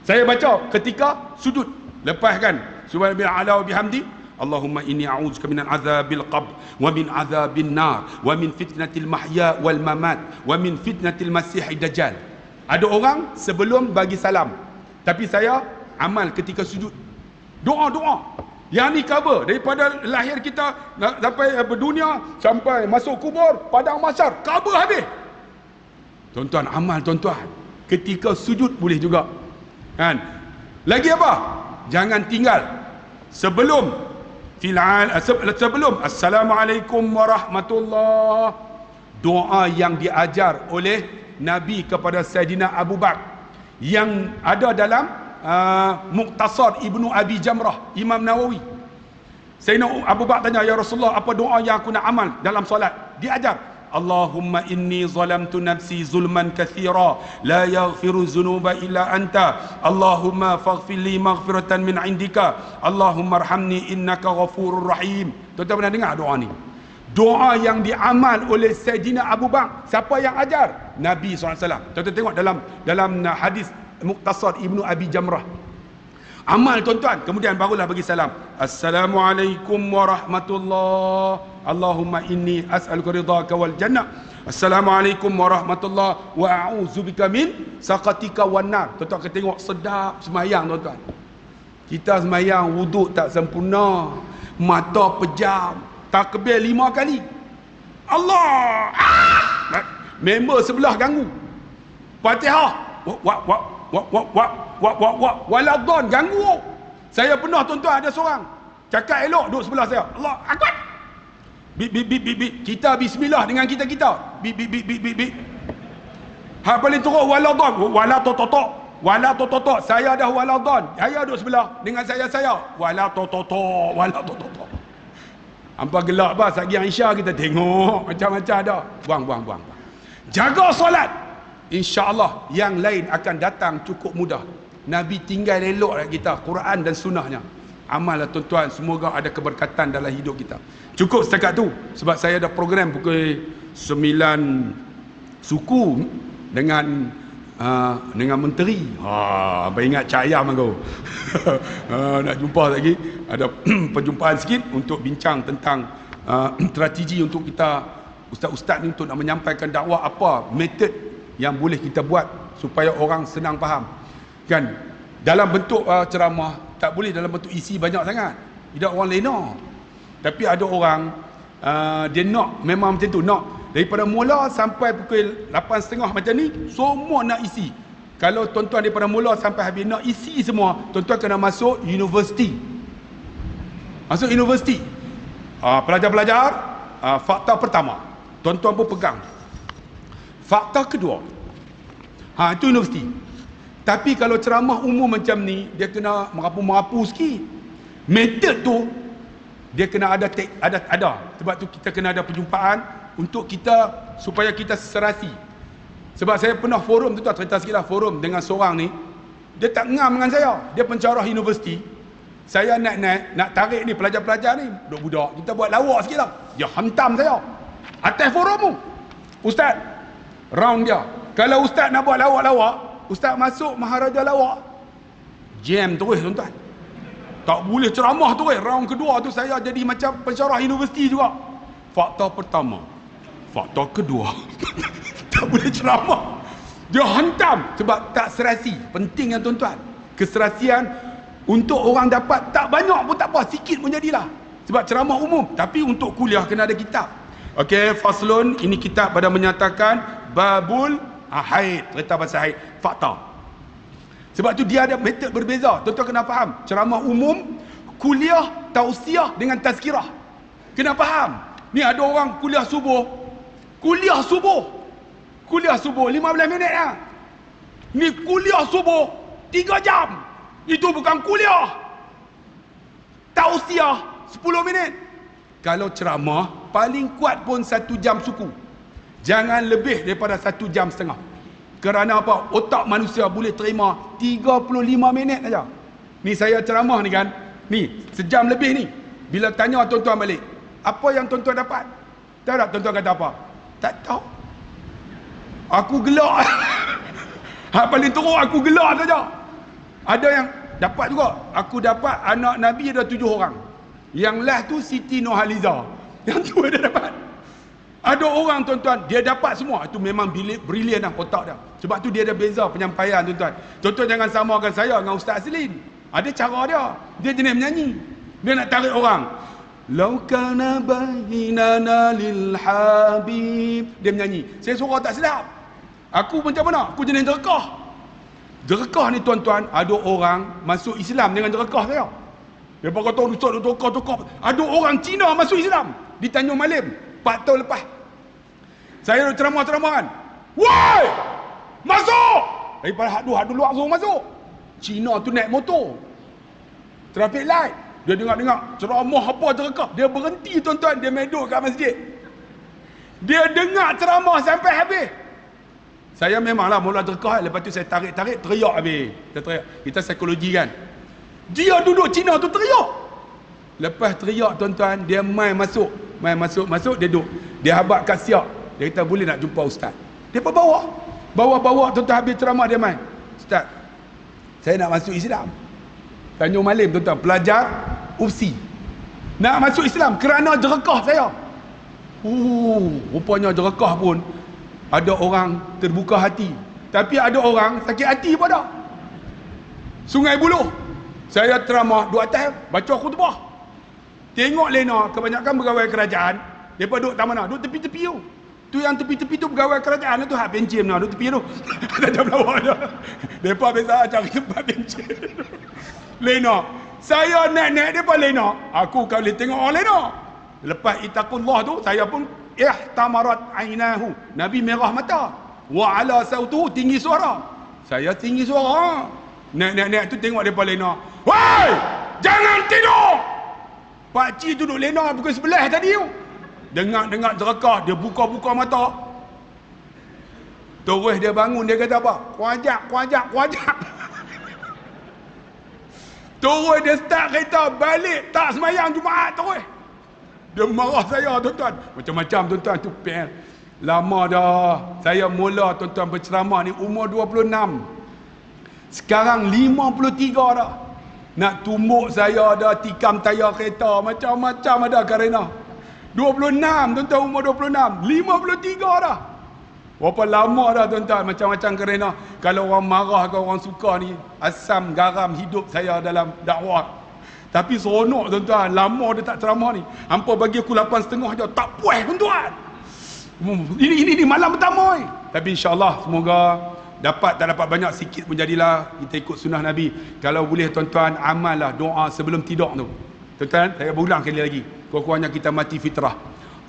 saya baca ketika sujud. Lepas kan subhanallahi ala wa bihamdi, Allahumma inni a'udzubika minal azabil qabr wa min azabin nar wa min fitnatil mahya wal mamat wa min fitnatil masihid dajjal. Ada orang sebelum bagi salam, tapi saya amal ketika sujud. Doa-doa. Yang ni cover daripada lahir kita sampai berdunia, sampai masuk kubur, padang mahsyar, cover habis. Tuan-tuan, amal tuan-tuan. Ketika sujud boleh juga. Kan? Lagi apa? Jangan tinggal. Sebelum Assalamualaikum warahmatullahi. Doa yang diajar oleh Nabi kepada Saidina Abu Bakar, yang ada dalam Muqtasar Ibnu Abi Jamrah, Imam Nawawi. Sayyidina Abu Bakar tanya, ya Rasulullah, apa doa yang aku nak amal dalam solat? Diajar, Allahumma inni zalamtu nafsi zulman kathira la yaghfiru dhunuba illa anta Allahumma faghfir li maghfiratan min indika Allahumma arhamni innaka ghafurur rahim. Tuan-tuan pernah dengar doa ni? Doa yang diamal oleh Sayyidina Abu Bakar. Siapa yang ajar? Nabi SAW. Tuan-tuan tengok dalam hadis Muqtasar Ibnu Abi Jamrah. Amal tuan-tuan. Kemudian barulah bagi salam. Assalamualaikum warahmatullahi. Allahumma inni as'aluka ridhaka wal jannah. Assalamualaikum warahmatullahi wa a'udzubika min saqatika wan nar. Tuan-tuan kita tengok sedap semayang tuan-tuan. Kita semayang wuduk tak sempurna, mata pejam, takbir 5 kali. Allah. Member sebelah ganggu. Fatihah. Waladhan ganggu. Saya pernah tuan-tuan, ada seorang cakap elok duduk sebelah saya. Allah akbar. Kita bismillah dengan kita. Hak paling teruk waladhan. Wala tototok. Saya dah waladhan. Saya duduk sebelah dengan saya. Wala tototok. Hampa gelap bah, sagi Aisyah kita tengok macam-macam ada. Buang. Jaga solat. InsyaAllah yang lain akan datang cukup mudah. Nabi tinggal elok kita Quran dan sunnahnya. Amallah tuan-tuan, semoga ada keberkatan dalam hidup kita. Cukup setakat tu, sebab saya ada program pukul 9 suku dengan menteri. Apa ingat Cak Ayam kau? Nak jumpa lagi. Ada perjumpaan sikit untuk bincang tentang strategi untuk kita ustaz-ustaz ni untuk nak menyampaikan dakwah, apa metod yang boleh kita buat supaya orang senang faham. Kan? Dalam bentuk ceramah, tak boleh dalam bentuk isi banyak sangat. Tidak orang lena. Tapi ada orang dia nak memang macam tu, nak daripada mula sampai pukul 8.30 macam ni, semua nak isi. Kalau tuan-tuan daripada mula sampai habis nak isi semua, tuan-tuan kena masuk universiti. Masuk universiti. Pelajar-pelajar, fakta pertama, tuan-tuan pun pegang. Fakta kedua, itu universiti. Tapi kalau ceramah umum macam ni, dia kena merapu-merapu sikit. Metod tu dia kena ada sebab tu kita kena ada perjumpaan untuk kita, supaya kita serasi. Sebab saya pernah forum tu, cerita sikitlah, forum dengan seorang ni, dia tak ngam dengan saya. Dia pencarah universiti. Saya nak tarik ni pelajar-pelajar ni, budak-budak, kita buat lawak sikitlah. Dia hantam saya atas forum tu. Ustaz, round dia. Kalau ustaz nak buat lawak-lawak, ustaz masuk Maharaja Lawak, jam terus tuan-tuan. Tak boleh ceramah terus. Round kedua tu saya jadi macam pensyarah universiti juga. Fakta pertama, fakta kedua tak boleh ceramah. Dia hantam sebab tak serasi. Penting yang tuan-tuan. Keserasian untuk orang dapat tak banyak pun tak apa, sikit pun jadilah. Sebab ceramah umum, tapi untuk kuliah kena ada kitab. Okey, faslun, ini kitab pada menyatakan babul haid, cerita pasal haid, fakta. Sebab tu dia ada metod berbeza. Tuan-tuan kena faham. Ceramah umum, kuliah, tausiah dengan tazkirah. Kena faham. Ni ada orang kuliah subuh 15 minit lah. Ni kuliah subuh 3 jam. Itu bukan kuliah. Tausiah 10 minit. Kalau ceramah paling kuat pun 1 jam suku. Jangan lebih daripada 1 jam setengah. Kerana apa? Otak manusia boleh terima 35 minit saja. Ni saya ceramah ni kan. Ni sejam lebih ni. Bila tanya tuan-tuan balik, apa yang tuan-tuan dapat? Tahu tak tuan-tuan kata apa? Tak tahu. Aku gelak. Hak paling teruk aku gelak saja. Ada yang dapat juga. Aku dapat anak Nabi ada 7 orang. Yang last tu Siti Nurhaliza. Yang tu dia dapat. Ada orang tuan-tuan, dia dapat semua. Itu memang brilian lah otak dia. Sebab tu dia ada beza penyampaian tuan-tuan. Tuan-tuan jangan samakan saya dengan Ustaz Aslin. Ada cara dia. Dia jenis menyanyi. Dia nak tarik orang. Lau kana bainana lil habib. Dia menyanyi. Saya suara tak sedap. Aku macam mana? Aku jenis derekah. Derekah ni tuan-tuan, ada orang masuk Islam dengan derekah saya. Dia kata ustaz derekah. Ada orang Cina masuk Islam di Tanjung Malim 4 tahun lepas. Saya ada ceramah-ceramahan. Woi! Masuk! Daripada hak dulu suruh masuk. Cina tu naik motor. Traffic light. Dia dengar-dengar ceramah apa derekah. Dia berhenti tuan-tuan, dia medok kat masjid. Dia dengar ceramah sampai habis. Saya memanglah mula derekah, lepas tu saya tarik-tarik, teriak habis. Kita psikologi kan. Dia duduk Cina tu teriak. Lepas teriak tuan-tuan, dia main masuk, dia duduk. Dia habaq kat siap. Dia kata boleh nak jumpa ustaz. Dia bawa tuan-tuan habis ceramah dia main. Ustaz, saya nak masuk Islam. Tanjung Malim tuan-tuan, pelajar UFSI. Nak masuk Islam kerana derekah saya. Rupanya derekah pun ada orang terbuka hati. Tapi ada orang sakit hati pun dah. Sungai Buloh. Saya ceramah 2 atas, baca khutbah. Tengok lena, kebanyakan pegawai kerajaan, mereka duduk tak mana? Duduk tepi-tepi tu. Tu yang tepi-tepi tu pegawai kerajaan tu, hak bencin lah, duduk tepi tu. Tak jam lawak je. Mereka biasa cari tempat bencin. Lena. Saya naik-naik mereka lena. Aku kalau tengok orang lena. Lepas itaqullah tu, saya pun ihtamarat ainahu. Nabi merah mata. Wa ala sautuhu, tinggi suara. Saya tinggi suara. Naik-naik tu tengok mereka lena. Woi! Jangan tidur! Pakcik duduk lena pukul 11 tadi tu. Dengar derekah, dia buka-buka mata. Terus dia bangun, dia kata apa? Kuajak. Terus dia start kereta balik, tak semayang Jumaat terus. Dia marah saya tuan-tuan. Macam-macam tuan-tuan tu pen. Lama dah. Saya mula tuan-tuan berceramah ni umur 26. Sekarang 53 dah. Nak tumbuk saya ada tikam tayar kereta, macam-macam ada karena 26 tuan-tuan, umur 26, 53 dah. Berapa lama dah tuan-tuan, macam-macam kerana. Kalau orang marah ke orang suka ni, asam garam hidup saya dalam dakwah. Tapi seronok tuan-tuan, lama dia tak ceramah ni. Hampa bagi aku 8.30 je, tak puas tuan-tuan. Ini malam pertama ni. Tapi insya-Allah semoga dapat tak dapat banyak sikit pun jadilah kita ikut sunnah Nabi. Kalau boleh tuan-tuan, amallah doa sebelum tidur tu. Tuan-tuan, saya berulang kali lagi. Kurang-kurangnya kita mati fitrah.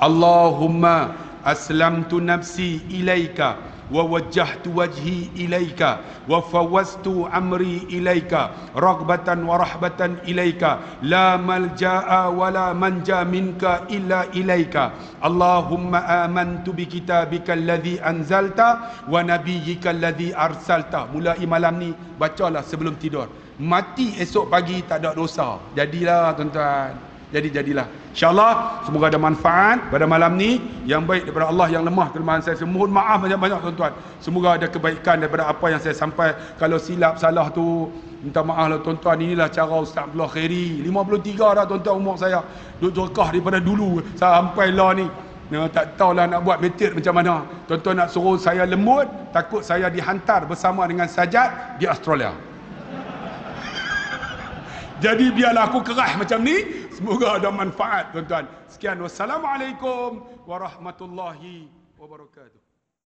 Allahumma aslamtu nafsi ilaika wa wajjahtu wajhi ilaika wa fawaztu amri ilaika raghbatan wa rahbatan ilaika la malja'a wa la manja minka illa ilaika. Allahumma amantu bi kitabika alladhi anzalta wa nabiyyika alladhi arsalta. Mulai malam ni bacalah sebelum tidur. Mati esok pagi tak ada dosa. Jadilah tuan-tuan. Jadilah. InsyaAllah semoga ada manfaat pada malam ni. Yang baik daripada Allah, yang lemah kelemahan saya. Mohon maaf banyak-banyak tuan-tuan. Semoga ada kebaikan daripada apa yang saya sampai. Kalau silap salah tu, minta maaf lah tuan-tuan. Inilah cara Ustaz Abdullah Khairi. 53 dah tuan-tuan umur saya. Duduk rekah daripada dulu sampai lah ni. Tak tahulah nak buat metode macam mana. Tuan-tuan nak suruh saya lembut, takut saya dihantar bersama dengan Sajat di Australia. Jadi biarlah aku keras macam ni. Semoga ada manfaat tuan-tuan. Sekian, wassalamualaikum warahmatullahi wabarakatuh.